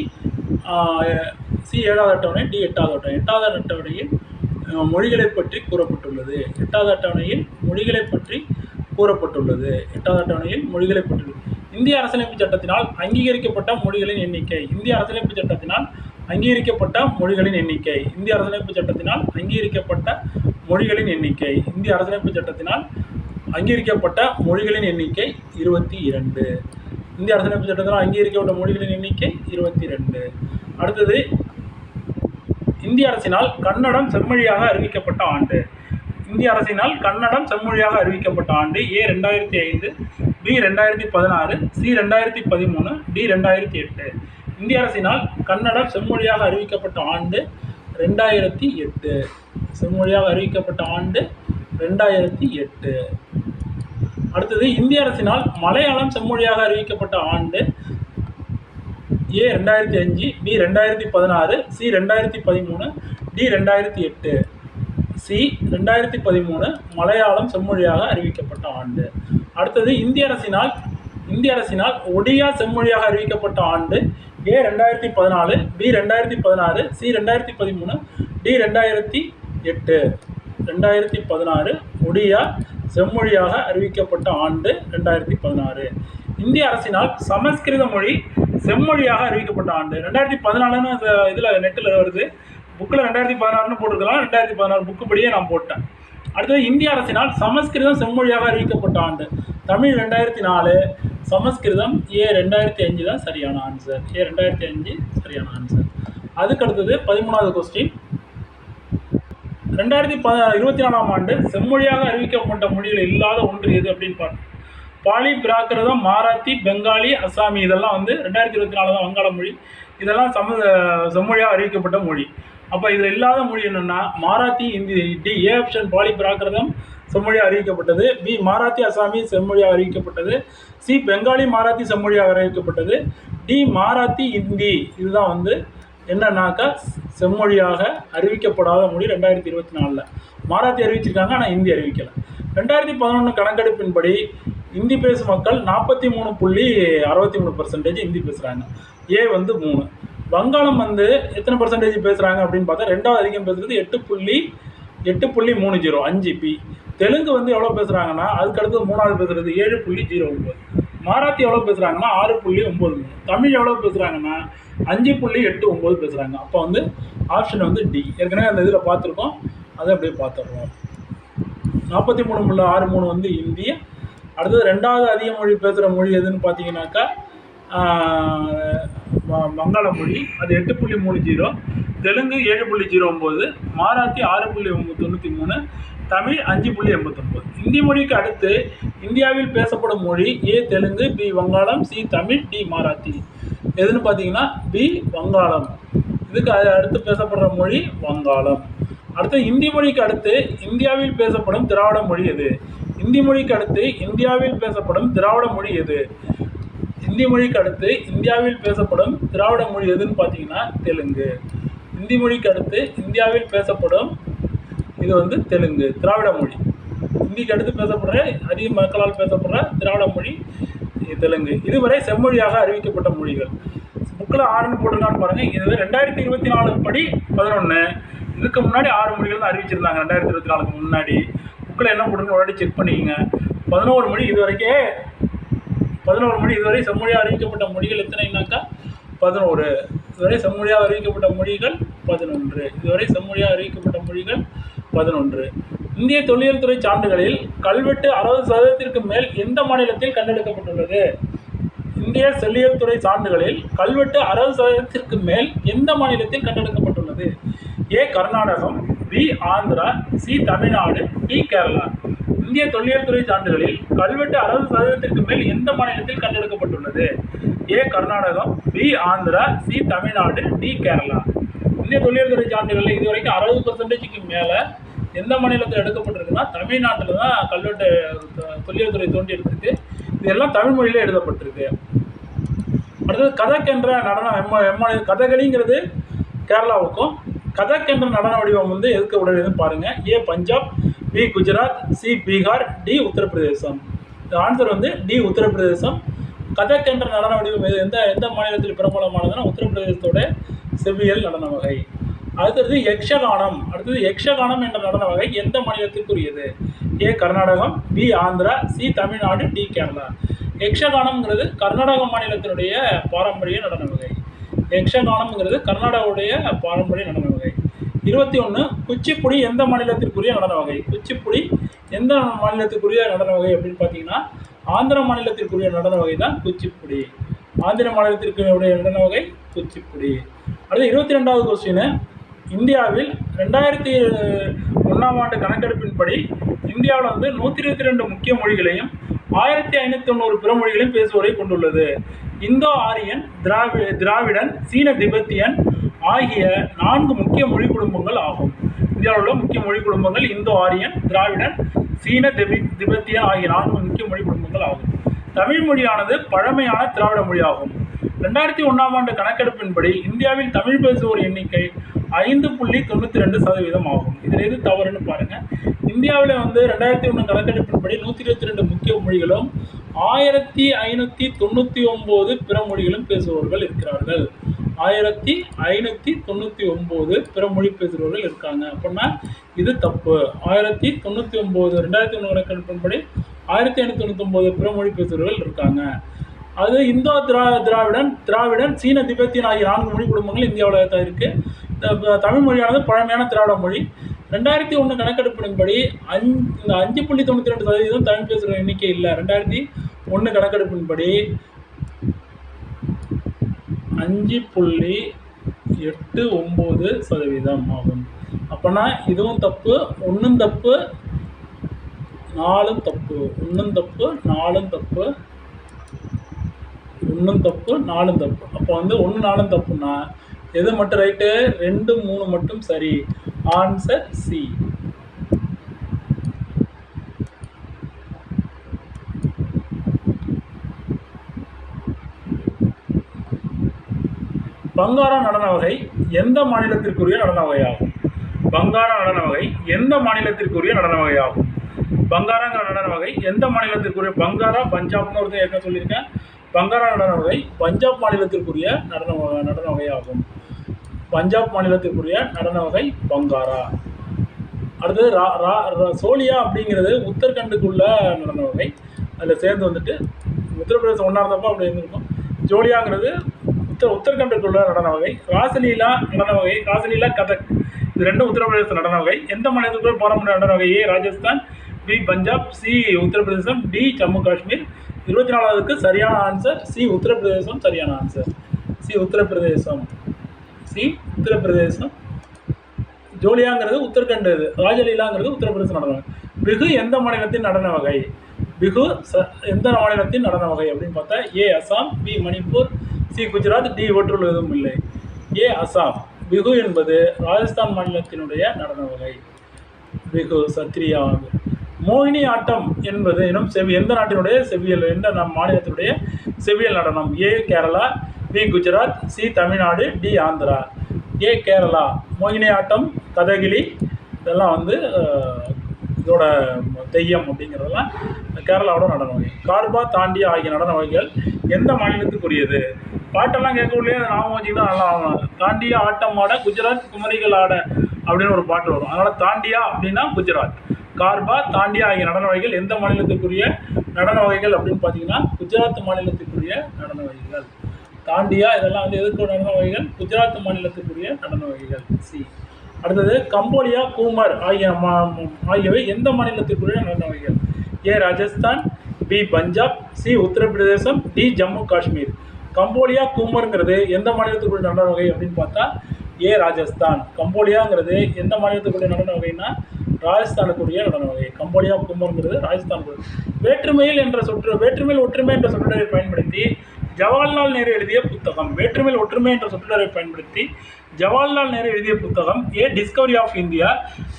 7வது அட்டவணை, டி 8வது அட்டவணை. 8வது அட்டவணையில் மொழிகளை பற்றி கூறப்பட்டுள்ளது. 8வது அட்டவணையில் மொழிகளை பற்றி கூறப்பட்டுள்ளது. 8வது அட்டவணையில் மொழிகளை பற்றி. இந்திய அரசியலமைப்பு சட்டத்தினால் அங்கீகரிக்கப்பட்ட மொழிகளின் எண்ணிக்கை. இந்திய அரசியலமைப்பு சட்டத்தினால் அங்கீகரிக்கப்பட்ட மொழிகளின் எண்ணிக்கை. இந்திய அரசியலமைப்பு சட்டத்தினால் அங்கீகரிக்கப்பட்ட மொழிகளின் எண்ணிக்கை. இந்திய அரசியலமைப்பு சட்டத்தினால் அங்கீகரிக்கப்பட்ட மொழிகளின் எண்ணிக்கை 22. இந்திய அரசியலமைப்பு சட்டத்தினால் அங்கீகரிக்கப்பட்ட மொழிகளின் எண்ணிக்கை 22. அடுத்தது, இந்திய அரசினால் கன்னடம் செம்மொழியாக அறிவிக்கப்பட்ட ஆண்டு. இந்திய அரசினால் கன்னடம் செம்மொழியாக அறிவிக்கப்பட்ட ஆண்டு ஏ 2005, பி 2016, சி 2013, டி 2008. இந்திய அரசினால் கன்னடம் செம்மொழியாக அறிவிக்கப்பட்ட ஆண்டு 2008. செம்மொழியாக அறிவிக்கப்பட்ட ஆண்டு 2008. அடுத்தது, இந்திய அரசினால் மலையாளம் செம்மொழியாக அறிவிக்கப்பட்ட ஆண்டு A 2005, B 2016, C 2013, D 2008. C 2013 Malayalam செம்மொழியாக அறிவிக்கப்பட்ட ஆண்டு. அடுத்தது, இந்திய அரசினால் ஒடியா செம்மொழியாக அறிவிக்கப்பட்ட ஆண்டு A 2014, B 2016, C 2013, D 2008. 2016 Odia செம்மொழியாக அறிவிக்கப்பட்ட ஆண்டு 2016. இந்திய அரசினால் சமஸ்கிருத மொழி செம்மொழியாக அறிவிக்கப்பட்ட ஆண்டு 2014. இதில் நெட்டில் வருது, புக்கில் 2016 போட்டிருக்கலாம். 2016 புக்கு படியே நான் போட்டேன். அடுத்தது, இந்திய அரசினால் சமஸ்கிருதம் செம்மொழியாக அறிவிக்கப்பட்ட ஆண்டு தமிழ் 2004, சமஸ்கிருதம் ஏ 2005 தான் சரியான ஆன்சர். ஏ 2005 சரியான ஆன்சர். அதுக்கு அடுத்தது 13வது கொஸ்டின். 2024ஆம் ஆண்டு செம்மொழியாக அறிவிக்கப்பட்ட மொழிகள் இல்லாத ஒன்று எது அப்படின்னு பார்த்தோம். பாலி, பிராகிருதம், மாராத்தி, பெங்காலி, அசாமி இதெல்லாம் 2024 தான் வங்காள மொழி. இதெல்லாம் செம்மொழியாக அறிவிக்கப்பட்ட மொழி. அப்போ இதில் இல்லாத மொழி என்னென்னா Marathi, Hindi. D A option Pali Prakrit செம்மொழியாக அறிவிக்கப்பட்டது. பி மாராத்தி அசாமி செம்மொழியாக அறிவிக்கப்பட்டது. சி பெங்காலி மாராத்தி செம்மொழியாக அறிவிக்கப்பட்டது. டி மாராத்தி இந்தி. இதுதான் என்னன்னாக்கா செம்மொழியாக அறிவிக்கப்படாத மொழி 2024. மாராத்தி அறிவிச்சிருக்காங்க, ஆனால் இந்தி அறிவிக்கலை. 2011 கணக்கெடுப்பின்படி இந்தி பேசும் மக்கள் 43.63% இந்தி பேசுகிறாங்க. ஏ 3. வங்காளம் எத்தனை பர்சன்டேஜ் பேசுகிறாங்க அப்படின்னு பார்த்தா 2வது அதிகம் பேசுகிறது 8.30 5 பி. தெலுங்கு எவ்வளோ பேசுகிறாங்கன்னா அதுக்கடுத்து 3வது பேசுகிறது 7.09. மாராத்தி எவ்வளோ பேசுகிறாங்கன்னா 6.93. தமிழ் எவ்வளோ பேசுகிறாங்கன்னா 5.89 பேசுகிறாங்க. அப்போ ஆப்ஷன் டி. ஏற்கனவே அந்த இதில் பார்த்துருக்கோம், அதை அப்படியே பார்த்துடுறோம். 43.63 இந்திய. அடுத்தது 2வது அதிக மொழி பேசுகிற மொழி எதுன்னு பார்த்தீங்கன்னாக்கா வங்காள மொழி, அது 8.30. தெலுங்கு 7.09. மாராத்தி 6.93. தமிழ் 5.89. இந்தி மொழிக்கு அடுத்து இந்தியாவில் பேசப்படும் மொழி ஏ தெலுங்கு, பி வங்காளம், சி தமிழ், டி மாராத்தி. எதுன்னு பார்த்தீங்கன்னா பி வங்காளம். இதுக்கு அடுத்து பேசப்படுற மொழி வங்காளம். அடுத்து, இந்தி மொழிக்கு அடுத்து இந்தியாவில் பேசப்படும் திராவிட மொழி எது? இந்தி மொழிக்கு அடுத்து இந்தியாவில் பேசப்படும் திராவிட மொழி எது? இந்தி மொழிக்கு அடுத்து இந்தியாவில் பேசப்படும் திராவிட மொழி எதுன்னு பார்த்தீங்கன்னா தெலுங்கு. இந்தி மொழிக்கு அடுத்து இந்தியாவில் பேசப்படும் இது தெலுங்கு, திராவிட மொழி. இந்திக்கு அடுத்து பேசப்படுற அதிக மக்களால் பேசப்படுற திராவிட மொழி தெலுங்கு. இதுவரை செம்மொழியாக அறிவிக்கப்பட்ட மொழிகள் புக்கில் 6 போட்டிருக்கான்னு பாருங்கள். இது 2024 படி 11. இதுக்கு முன்னாடி 6 மொழிகள் தான் அறிவிச்சிருந்தாங்க. 2024க்கு முன்னாடி புக்கில் என்ன போட்டுருன்னு உடனே செக் பண்ணிக்கங்க. 11 மொழி இதுவரை செம்மொழியாக அறிவிக்கப்பட்ட மொழிகள் எத்தனைனாக்கா 11. இதுவரை செம்மொழியாக அறிவிக்கப்பட்ட மொழிகள் 11. இதுவரை செம்மொழியாக அறிவிக்கப்பட்ட மொழிகள் 11. இந்திய தொல்லியல் துறை சான்றுகளில் கல்வெட்டு 60% மேல் எந்த மாநிலத்தில் கண்டெடுக்கப்பட்டுள்ளது? இந்திய தொல்லியல் துறை சான்றுகளில் கல்வெட்டு 60% மேல் எந்த மாநிலத்தில் கண்டெடுக்கப்பட்டுள்ளது? A Karnataka, B Andhra, C Tamil Nadu, D Kerala. இந்திய தொல்லியல் துறை சான்றுகளில் கல்வெட்டு 60% மேல் எந்த மாநிலத்தில் கண்டெடுக்கப்பட்டுள்ளது? A Karnataka, B Andhra, C Tamil Nadu, D Kerala. இந்திய தொல்லியல் துறை சான்றுகளில் இதுவரைக்கும் 60%க்கு மேலே எந்த மாநிலத்தில் எடுக்கப்பட்டிருக்குன்னா தமிழ்நாட்டில் தான் கல்வெட்டு தொல்லியல் துறை தோண்டி எடுத்திருக்கு. இதெல்லாம் தமிழ் மொழியிலே எழுதப்பட்டிருக்கு. அடுத்தது கதக் என்ற நடனம் கதகளிங்கிறது கேரளாவுக்கும், கதக் என்ற நடன வடிவம் வந்து எதுக்கு உடையதுன்னு பாருங்கள். A Punjab, B Gujarat, C Bihar, D Uttar Pradesh. இந்த ஆன்சர் வந்து டி உத்தரப்பிரதேசம். கதக் என்ற நடன வடிவம் எந்த மாநிலத்தில் பிரபலமானதுன்னா உத்தரப்பிரதேசத்தோட செவ்வியல் நடன வகை. அடுத்தது யக்ஷகானம். யக்ஷகானம் என்ற நடன வகை எந்த மாநிலத்திற்குரியது? A Karnataka, B Andhra, C Tamil Nadu, D Kerala. யக்ஷகானம்ங்கிறது கர்நாடக மாநிலத்தினுடைய பாரம்பரிய நடன வகை. யக்ஷகானம்ங்கிறது கர்நாடகாவுடைய பாரம்பரிய நடன வகை. 21 குச்சிப்புடி எந்த மாநிலத்திற்குரிய நடன வகை? குச்சிப்புடி எந்த மாநிலத்திற்குரிய நடன வகை அப்படின்னு பார்த்தீங்கன்னா ஆந்திர மாநிலத்திற்குரிய நடன வகை தான் குச்சிப்புடி. ஆந்திர மாநிலத்திற்குரிய நடன வகை குச்சிப்புடி. அடுத்து 22வது கொஸ்டின். இந்தியாவில் 2001ஆம் ஆண்டு கணக்கெடுப்பின்படி இந்தியாவில் வந்து 122 முக்கிய மொழிகளையும் 1590 பிற மொழிகளையும் பேசுவோரை கொண்டுள்ளது. இந்தோ ஆரியன், திராவிடன், சீன திபெத்தியன் ஆகிய 4 முக்கிய மொழி குடும்பங்கள் ஆகும். இந்தியாவில் உள்ள முக்கிய மொழி குடும்பங்கள் இந்தோ ஆரியன், திராவிடன், சீன திபெத்தியன் ஆகிய 4 முக்கிய மொழி குடும்பங்கள் ஆகும். தமிழ் மொழியானது பழமையான திராவிட மொழியாகும். 2001ஆம் ஆண்டு கணக்கெடுப்பின்படி இந்தியாவில் தமிழ் பேசுவோர் எண்ணிக்கை 5.92% ஆகும். இதில் எது தவறுன்னு பாருங்கள். இந்தியாவில் வந்து 2001 கணக்கெடுப்பின்படி 122 முக்கிய மொழிகளும் 1599 பிற மொழிகளும் பேசுபவர்கள் இருக்கிறார்கள். 1599 பிற மொழி பேசுபவர்கள் இருக்காங்க. அப்படின்னா இது தப்பு. 1099 2001 கணக்கெடுப்பின்படி 1599 பிற மொழி பேசுபவர்கள் இருக்காங்க. அது இந்தோ திராவிடன், சீன திபெத்தியன் ஆகிய 4 மொழி குடும்பங்கள் இந்தியாவில் தான் இருக்குது. தமிழ் மொழியானது பழமையான திராவிட மொழி. 2001 கணக்கெடுப்பின்படி 5.92% தமிழ் பேசுகிற எண்ணிக்கை இல்லை. 2001 கணக்கெடுப்பின்படி 5.89% ஆகும். அப்போனா இதுவும் தப்பு, ஒன்றும் தப்பு, 4 தப்பு. 1 தப்பு, 4 தப்பு, 1 தப்பு, 4 தப்பு. அப்போ வந்து 1 4 தப்புன்னா எது மட்டும் ரைட்டு? 2 3 மட்டும் சரி. Answer C. பங்காரா நடன வகை எந்த மாநிலத்திற்குரிய நடன வகையாகும்? பங்காரா நடன வகை எந்த மாநிலத்திற்குரிய நடன வகையாகும்? பங்காராங்கிற நடன வகை எந்த மாநிலத்திற்குரிய? பங்காரா பஞ்சாப்னு ஒருத்தர் ஏற்கனவே சொல்லியிருக்கேன். பங்காரா நடன வகை பஞ்சாப் மாநிலத்திற்குரிய நடன வகையாகும். பஞ்சாப் மாநிலத்திற்குரிய நடன வகை பங்காரா. அடுத்தது சோலியா அப்படிங்கிறது உத்தரகண்டுக்குள்ள நடன வகை. அதில் சேர்ந்து வந்துட்டு உத்தரப்பிரதேசம் ஒன்றா இருந்தப்போ அப்படி இருந்திருக்கும். ஜோலியாங்கிறது உத்தரகண்டுக்குள்ள நடன வகை. ராசலீலா நடன வகை, ராசலீலா கதக், இது ரெண்டும் உத்தரப்பிரதேச நடன வகை. எந்த மாநிலத்துக்குள்ள பாரம்பரிய நடன வகை? A Rajasthan, B Punjab, C Uttar Pradesh, D Jammu Kashmir. 24வதுக்கு சரியான ஆன்சர் சி உத்தரப்பிரதேசம். சரியான answer C Uttar Pradesh. C Uttar Pradesh. ஜோலியாங்கிறது உத்தரகண்ட், ராஜலீலாங்கிறது உத்தரப்பிரதேச நடன வகை. பிகு எந்த மாநிலத்தின் நடன வகை? பிகு எந்த மாநிலத்தின் நடன வகை அப்படின்னு பார்த்தா A Assam, B Manipur, C Gujarat, D இவற்றுள் எதுவும் இல்லை. ஏ அசாம். பிகு என்பது ராஜஸ்தான் மாநிலத்தினுடைய நடன வகை. பிகு சத்ரியா. மோகினி ஆட்டம் என்பது எந்த நாட்டினுடைய செவ்வியல், எந்த மாநிலத்தினுடைய செவ்வியல் நடனம்? A Kerala, B Gujarat, C Tamil Nadu, D Andhra. A Kerala. மோகினி ஆட்டம், கதகிலி இதெல்லாம் வந்து இதோட தெய்யம் அப்படிங்கிறதெல்லாம் கேரளாவோட நடன வகை. கார்பா, தாண்டியா ஆகிய நடன வகைகள் எந்த மாநிலத்துக்குரியது? பாட்டெல்லாம் கேட்கவில்லையே, அதை ஞாபகம் வச்சுக்கிட்டா நல்லா ஆகணும். தாண்டியா ஆட்டம் ஆட குஜராத் குமரிகள் ஆட அப்படின்னு ஒரு பாட்டு வரும். அதனால் தாண்டியா அப்படின்னா குஜராத். கார்பா, தாண்டியா ஆகிய நடன வகைகள் எந்த மாநிலத்துக்குரிய நடன வகைகள் அப்படின்னு பார்த்தீங்கன்னா குஜராத் மாநிலத்துக்குரிய நடன வகைகள். தாண்டியா இதெல்லாம் வந்து எதுக்கு நடன வகைகள்? குஜராத் மாநிலத்துக்குரிய நடன வகைகள். சி. அடுத்தது கம்போலியா, கூமர் ஆகியவை எந்த மாநிலத்துக்குரிய நடன வகைகள்? A Rajasthan, B Punjab, C Uttar Pradesh, D Jammu Kashmir. கம்போலியா, கூமருங்கிறது எந்த மாநிலத்துக்குரிய நடன வகை அப்படின்னு பார்த்தா ஏ ராஜஸ்தான். கம்போலியாங்கிறது எந்த மாநிலத்துக்குரிய நடன வகைன்னா ராஜஸ்தானுக்குரிய நடன வகை. கம்போலியா, கூமருங்கிறது ராஜஸ்தானுக்குரிய. வேற்றுமையில் ஒற்றுமை என்ற சொற்றொடரை பயன்படுத்தி ஜவஹர்லால் நேரு எழுதிய புத்தகம். வேற்றுமையில் ஒற்றுமை என்ற சொற்றொடரை பயன்படுத்தி ஜவஹர்லால் நேரு எழுதிய புத்தகம் ஏ டிஸ்கவரி ஆஃப் இந்தியா,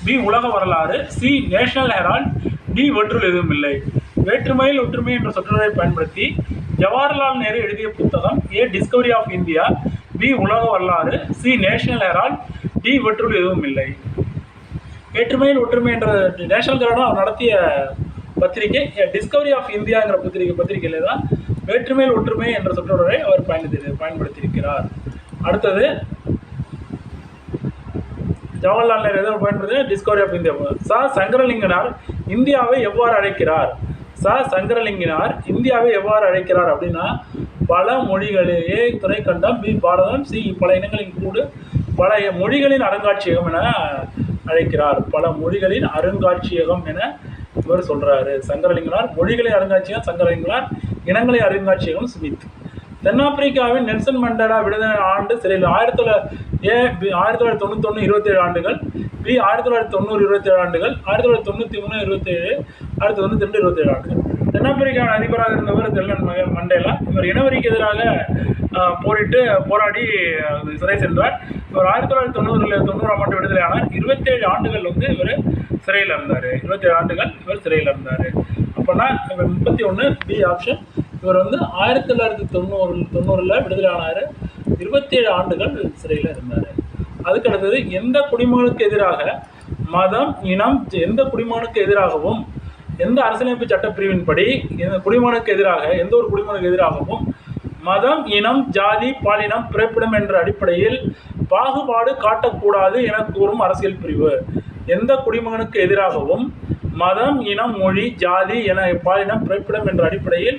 பி உலக வரலாறு, சி நேஷனல் ஹெரால்ட், டி ஒன்றுல் எதுவும் இல்லை. வேற்றுமையில் ஒற்றுமை என்ற சொற்றொடரை பயன்படுத்தி ஜவஹர்லால் நேரு எழுதிய புத்தகம் ஏ டிஸ்கவரி ஆஃப் இந்தியா, பி உலக வரலாறு, சி நேஷனல் ஹெரால்ட், டி ஒன்றுல் எதுவும் இல்லை. வேற்றுமையில் ஒற்றுமை என்ற நேஷனல் ஹெரால்ட் அவர் நடத்திய பத்திரிகை, டிஸ்கவரி ஆஃப் இந்தியாங்கிற பத்திரிகையில தான் வேற்றுமையில் ஒற்றுமை என்ற சொற்றொடரை அவர் பயன்படுத்தியிருக்கிறார். அடுத்தது ஜவஹர்லால் நேரு எதை பயன்படுத்தி டிஸ்கவரி ஆஃப் இந்தியா. சங்கரலிங்கனார் இந்தியாவை எவ்வாறு அழைக்கிறார்? சங்கரலிங்கனார் இந்தியாவை எவ்வாறு அழைக்கிறார் அப்படின்னா, பல மொழிகளிலே துணைக்கண்டம், பி பாரதம், சி பல இனங்களின் கூடு, பல மொழிகளின் அருங்காட்சியகம் என அழைக்கிறார். பல மொழிகளின் அருங்காட்சியகம் என இவர் சொல்றாரு. சங்கரலிங்கனார் மொழிகளின் அருங்காட்சியகம் சங்கரலிங்கனார், இனங்களின் அருங்காட்சியகம் ஸ்மித். தென்னாப்பிரிக்காவின் நெல்சன் மண்டேலா விடுதலை ஆண்டு சிறையில் 1991 27 ஆண்டுகள், பி 1990 27 ஆண்டுகள், 1993 27, 1992 27 ஆண்டுகள். தென்னாப்பிரிக்காவின் அதிபராக இருந்தவர் நெல்சன் மண்டேலா. இவர் இனவரிக்கு எதிராக போராடி சிறை சென்றார். இவர் 1990 ஆண்டு விடுதலையானார். 27 ஆண்டுகள் இவர் சிறையில் இருந்தார். 27 ஆண்டுகள் இவர் சிறையில் இருந்தார். அப்போனா இவர் 31 பி ஆப்ஷன். இவர் 1990 விடுதலை ஆனார். 27 ஆண்டுகள் சிறையில் இருந்தார். அதுக்கு அடுத்தது எந்த குடிமகனுக்கு எதிராக மதம் இனம் எந்த குடிமகனுக்கு எதிராகவும் எந்த அரசியலமைப்பு சட்டப்பிரிவின்படி குடிமகனுக்கு எதிராக எந்த ஒரு குடிமகனுக்கு எதிராகவும் மதம் இனம் ஜாதி பாலினம் பிறப்பிடம் என்ற அடிப்படையில் பாகுபாடு காட்டக்கூடாது என கூறும் அரசியல் பிரிவு. எந்த குடிமகனுக்கு எதிராகவும் மதம் இனம் மொழி ஜாதி என பாலினம் பிறப்பிடம் என்ற அடிப்படையில்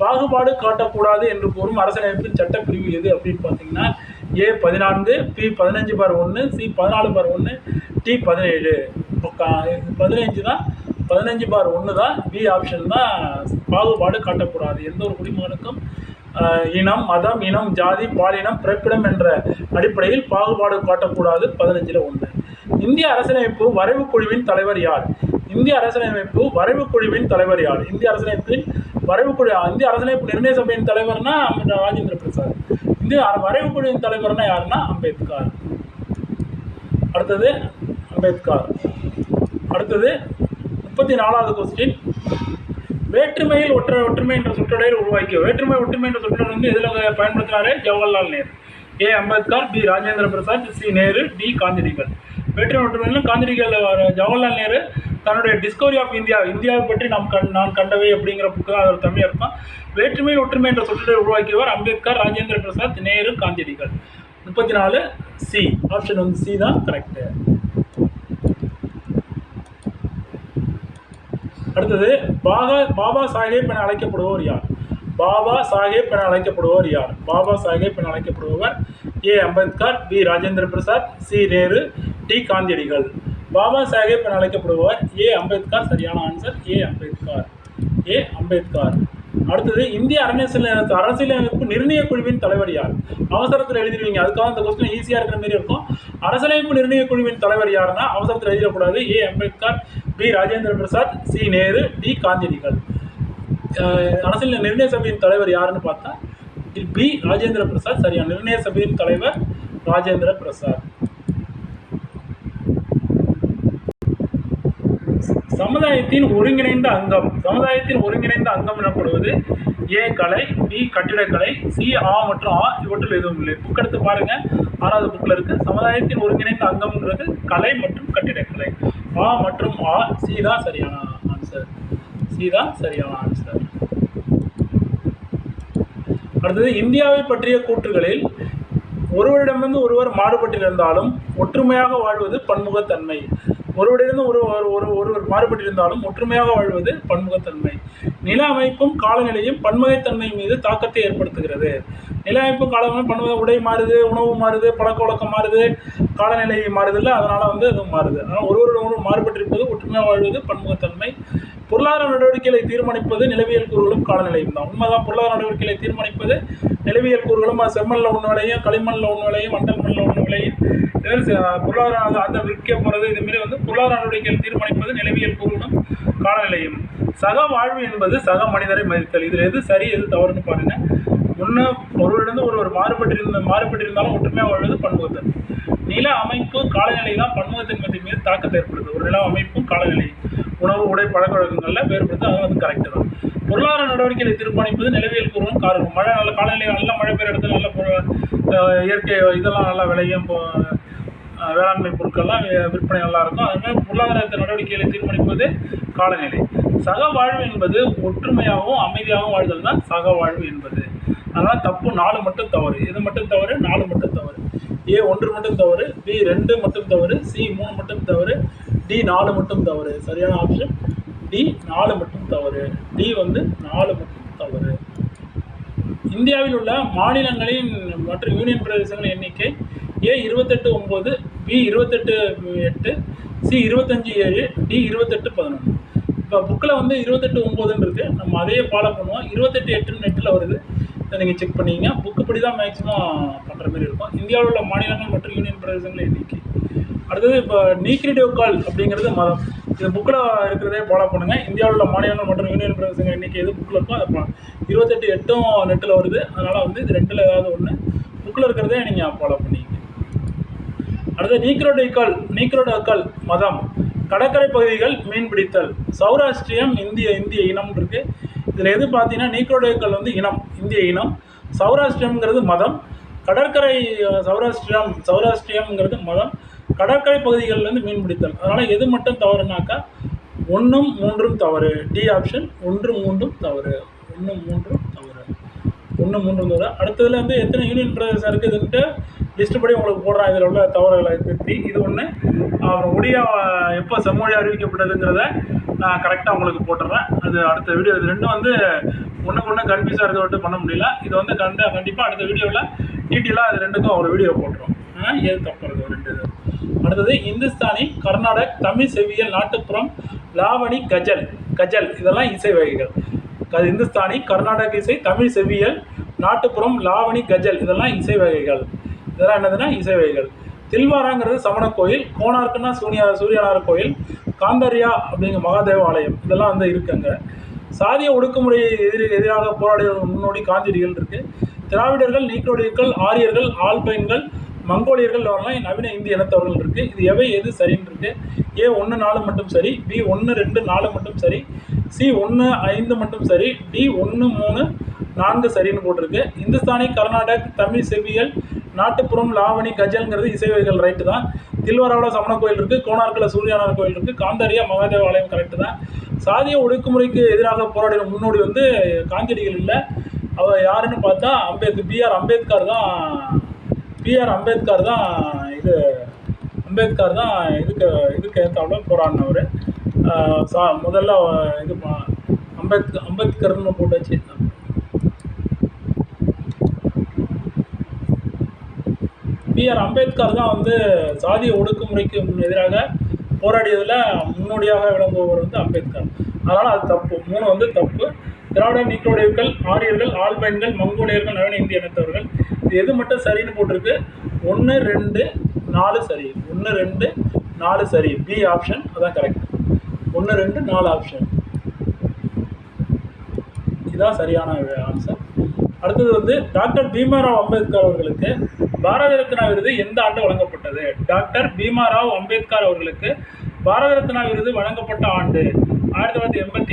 பாகுபாடு காட்டக்கூடாது என்று கூறும் அரசியலமைப்பின் சட்டப்பிரிவு எது அப்படின்னு பார்த்தீங்கன்னா, ஏ 14, பி 15/1, சி 14/1, டி 17. 15 தான், 15/1 தான் பி ஆப்ஷன் தான். பாகுபாடு காட்டக்கூடாது எந்த ஒரு குடிமகனுக்கும் இனம் மதம் இனம் ஜாதி பாலினம் பிறப்பிடம் என்ற அடிப்படையில் பாகுபாடு காட்டக்கூடாது 15ல் 1. இந்திய அரசியலமைப்பு வரைவு குழுவின் தலைவர் யார்? இந்திய அரசியலமைப்பு வரைவு குழுவின் தலைவர் யார்? இந்திய அரசியலமைப்பு நிர்ணய சபையின் தலைவர்னா ராஜேந்திர பிரசாத். இந்திய வரைவு குழுவின் தலைவர்னா யாருன்னா அம்பேத்கர். அடுத்தது அம்பேத்கர். அடுத்தது 34வது கொஸ்டின். வேற்றுமையில் ஒற்றுமை என்ற சொற்றொடரை உருவாக்கிய வேற்றுமை ஒற்றுமை என்ற சொற்றொடர் எதில் பயன்படுத்தினாரு? Jawaharlal Nehru. A Ambedkar, B Rajendra Prasad, C Nehru, D காந்தியடிகள். வேற்றுமை ஒற்றுமையில் காந்தியடிகள் ஜவஹர்லால் நேரு தன்னுடைய டிஸ்கவரி ஆஃப் இந்தியாவை பற்றி நான் கண்டவை அப்படிங்கிற புக்கு தான் அதோட தமிழ் இருக்கும். வேற்றுமையில் ஒற்றுமை என்ற சொற்றொடரை உருவாக்கியவர் அம்பேத்கர், ராஜேந்திர பிரசாத், நேரு, காந்தியடிகள். 34 சி ஆப்ஷன் சி தான் கரெக்ட். அடுத்தது பாபா சாஹேப் என அழைக்கப்படுபவர் யார்? பாபா சாஹேப் என அழைக்கப்படுபவர் யார்? பாபா சாஹேப் என அழைக்கப்படுபவர் A Ambedkar, B Rajendra Prasad, C Nehru, D காந்தியடிகள். பாபா சாஹேப் என அழைக்கப்படுபவர் ஏ அம்பேத்கர். சரியான ஆன்சர் ஏ அம்பேத்கர். அடுத்தது இந்திய அரசியலமைப்பு நிர்ணய குழுவின் தலைவர் யார்? அவசரத்தில் எழுதிடுவீங்க, அதுக்காக இந்த கொஸ்டின் ஈஸியாக இருக்கிற மாதிரி இருக்கும். அரசியலமைப்பு நிர்ணய குழுவின் தலைவர் யாருன்னா அவசரத்தில் எழுதிடக்கூடாது. A Ambedkar, B Rajendra Prasad, C Nehru, D காந்தியடிகள். அரசியல் நிர்ணய சபையின் தலைவர் யாருன்னு பார்த்தா பி ராஜேந்திர பிரசாத். சரியான நிர்ணய சபையின் தலைவர் ராஜேந்திர பிரசாத். சமுதாயத்தின் ஒருங்கிணைந்த அங்கம் எனப்படுவது ஏ கலை, பி கட்டிடக்கலை, சி மற்றும் இவற்றில் எதுவும் இல்லை. புக் எடுத்து பாருங்க, 6வது புக்கில் இருக்கு. சமுதாயத்தின் ஒருங்கிணைந்த அங்கம்ங்கிறது கலை மற்றும் கட்டிடக்கலை. மற்றும் சி தான் சரியான ஆன்சர். அடுத்தது இந்தியாவை பற்றிய கூற்றுகளில் ஒருவரிடமிருந்து ஒருவர் மாறுபட்டிருந்தாலும் ஒற்றுமையாக வாழ்வது பன்முகத்தன்மை. ஒருவரிடமிருந்து ஒருவர் மாறுபட்டிருந்தாலும் ஒற்றுமையாக வாழ்வது பன்முகத்தன்மை. நில அமைப்பும் காலநிலையும் பன்முகத்தன்மை மீது தாக்கத்தை ஏற்படுத்துகிறது. நில அமைப்பு காலநிலை பன்முக, உடை மாறுது, உணவு மாறுது, பழக்க வழக்கம் மாறுது, காலநிலை மாறுது இல்லை, அதனால அதுவும் மாறுது. அதனால் ஒருவர் மாறுபட்டிருப்பது ஒற்றுமையாக வாழ்வது பன்முகத்தன்மை. பொருளாதார நடவடிக்கைகளை தீர்மானிப்பது நிலவியல் கூறுகளும் காலநிலையும் தான். உண்மைதான், பொருளாதார நடவடிக்கைகளை தீர்மானிப்பது நிலவியல் கூறுகளும் செம்மண்ணில் ஒன்று விளையும், களிமண்ணில் ஒன்று விளையும், மண்டல் மண்ணில் ஒன்று விளையும். பொருளாதார அந்த விற்க போகிறது இதுமாரி பொருளாதார நடவடிக்கைகள் தீர்மானிப்பது நிலவியல் கூறுகளும் காலநிலையும். சக வாழ்வு என்பது சக மனிதரை மதித்தல். இதில் எது சரி எது தவறுன்னு பாருங்க. ஒருவரிலிருந்து ஒருவர் மாறுபட்டிருந்தாலும் ஒற்றுமையாக வாழ்வது பன்முகத்தன்மை. நில அமைப்பு காலநிலை தான் பன்முகத்தன்மை மீது தாக்கத்தை ஏற்படுது. ஒரு நில அமைப்பு காலநிலை, உணவு, உடை, பழக்க வழக்கங்களில் வேறுபடுது. அது வந்து கரெக்டு தான். பொருளாதார நடவடிக்கைகளை தீர்மானிப்பது நிலவியல் பூர்வம் காரணம். மழை நல்ல காலநிலை, நல்லா மழை பெய்கிற இடத்துல நல்ல இயற்கை இதெல்லாம் நல்லா விளையும், வேளாண்மை பொருட்கள்லாம் விற்பனை நல்லா இருக்கும். அதுமாதிரி பொருளாதார நடவடிக்கைகளை தீர்மானிப்பது காலநிலை. சக வாழ்வு என்பது ஒற்றுமையாகவும் அமைதியாகவும் வாழ்தல் தான் சக வாழ்வு என்பது. அதனால் தப்பு 4 மட்டும் தவறு. இது மட்டும் தவறு, 4 மட்டும் தவறு. A 1 மட்டும் தவறு, B 2 மட்டும் தவறு, C 3 மட்டும் தவறு, D 4 மட்டும் தவறு. சரியான ஆப்ஷன் D 4 மட்டும் தவறு. D வந்து 4 மட்டும் தவறு. இந்தியாவில் உள்ள மாநிலங்களின் மற்றும் யூனியன் பிரதேசங்களின் எண்ணிக்கை A 28,9, B 28,8, C 25,7, D 28,11. இப்போ புக்கில் வந்து 28,9ன்னு இருக்குது. நம்ம அதையே ஃபாலோ பண்ணுவோம். 28,8 நெட்டில் வருது. இதை நீங்கள் செக் பண்ணிங்க. புக்கு படி தான் மேக்ஸிமம் பண்ணுற மாதிரி இருக்கும். இந்தியாவில் உள்ள மாநிலங்கள் மற்றும் யூனியன் பிரதேசங்களின் எண்ணிக்கை. அடுத்தது இப்போ நீக்ரிடிவ் கால் அப்படிங்கிறது மதம். இது புக்கில் இருக்கிறதே ஃபாலோ பண்ணுங்கள். இந்தியாவில் உள்ள மாநிலங்கள் மற்றும் யூனியன் பிரதேசங்கள் எண்ணிக்கை எது புக்கில் இருக்கோ அதை 28,8 நெட்டில் வருது. அதனால் வந்து இது 2ல் ஏதாவது ஒன்று புக்கில் இருக்கிறதே நீங்கள் ஃபாலோ பண்ணிங்க. அடுத்து நீக்ரோடோக்கால் மதம். கடற்கரை பகுதிகள் மீன்பிடித்தல். சௌராஷ்டிரியம் இந்திய இனம் இருக்குது. இதில் எது பார்த்தீங்கன்னா நீக்ரோடோக்கால் வந்து இனம், இந்திய இனம். சௌராஷ்டிரியம்ங்கிறது மதம். கடற்கரை சௌராஷ்டிரியம்ங்கிறது மதம். கடற்கரை பகுதிகளிலேருந்து மீன்பிடித்தல். அதனால் எது மட்டும் தவறுனாக்கா 1ம் 3ம் தவறு. டி ஆப்ஷன் 1, 3ம் தவறு. 1, 3ம் தவறு. 1, 3ம் தவறு. அடுத்ததுல வந்து எத்தனை யூனியன் பிரதேசம் இருக்குதுன்ட்டு லிஸ்ட்டு படி உங்களுக்கு போடுறேன். இதில் உள்ள தவறுகளை திருத்தி இது ஒன்று. அப்புறம் ஒடியா எப்போ செம்மொழி அறிவிக்கப்பட்டதுங்கிறத நான் கரெக்டாக உங்களுக்கு போட்டுடுறேன். அது அடுத்த வீடியோ. இது ரெண்டும் வந்து ஒன்றுக்கு ஒன்று கன்ஃபியூஸாக இருக்க விட்டு பண்ண முடியல. இது வந்து கண்டிப்பாக அடுத்த வீடியோவில் டீட்டெயிலாக அது ரெண்டுக்கும் ஒரு வீடியோ போட்டுரும். ஏது தப்பு இருக்குது 2 இது. அடுத்தது இந்துஸ்தானி, கர்நாடக், தமிழ் செவ்வியல், நாட்டுப்புறம், லாவணி, கஜல் இதெல்லாம் இசை வகைகள். இந்துஸ்தானி, கர்நாடக இசை, தமிழ் செவ்வியல், நாட்டுப்புறம், லாவணி, கஜல் இதெல்லாம் இசை வகைகள். இதெல்லாம் என்னதுன்னா இசை வகைகள். தில்வாராங்கிறது சமண கோயில், கோனார்க்குன்னா சூரியனார் கோயில், காந்தரியா அப்படிங்கிற மகாதேவ ஆலயம் இதெல்லாம் வந்து இருக்குங்க. சாதிய ஒடுக்குமுறையை எதிராக போராடிய முன்னோடி காந்தியடிகள் இருக்குது. திராவிடர்கள், நீக்ரோடியர்கள், ஆரியர்கள், ஆல்பைன்கள், மங்கோலியர்கள் வரலாம் நவீன இந்திய இனத்தவர்கள் இருக்குது. இது எது சரின்னு இருக்குது. A 1, 4 மட்டும் சரி, B 1, 2, 4 மட்டும் சரி, C 1, 5 மட்டும் சரி, D 1, 3, 4 சரின்னு போட்டிருக்கு. இந்துஸ்தானி, கர்நாடக், தமிழ் செவ்வியல், நாட்டுப்புறம், லாவணி, கஜல்ங்கிறது இசை வகைகள் ரைட்டு தான். தில்வாராவில் சமண கோயில் இருக்குது, கோனார்க்கில் சூரியனார் கோயில் இருக்குது, காந்தரியா மகாதேவ ஆலயம் கரெக்டு தான். சாதிய ஒடுக்குமுறைக்கு எதிராக போராடின முன்னோடி வந்து காந்தியடிகள் இல்லை. அவர் யாருன்னு பார்த்தா B.R. அம்பேத்கர் தான் இதுக்கு ஏற்றாப்புல போராடினவர். முதல்ல இது அம்பேத்கர்னு போட்டாச்சு. B.R. அம்பேத்கர் தான் வந்து சாதிய ஒடுக்குமுறைக்கு எதிராக போராடியதில் முன்னோடியாக விளங்குபவர் வந்து அம்பேத்கர். அதனால் அது தப்பு. 3 வந்து தப்பு. திராவிடர், நீக்ரோடியர்கள், ஆரியர்கள், ஆல்பைன்கள், மங்கோலியர்கள், நவீன இந்திய இனத்தவர்கள் இது எது மட்டும் சரின்னு போட்டிருக்கு. 1, 2, 4 சரி. 1, 2, 4 சரி. B ஆப்ஷன் அதான் கரெக்ட். 1, 2, 4 ஆப்ஷன் இதுதான் சரியான ஆன்சர். அடுத்தது வந்து டாக்டர் பீமாராவ் அம்பேத்கர் அவர்களுக்கு பாரத ரத்னா விருது எந்த ஆண்டு வழங்கப்பட்டது? டாக்டர் பீமாராவ் அம்பேத்கர் அவர்களுக்கு பாரத ரத்னா விருது வழங்கப்பட்ட ஆண்டு 1987.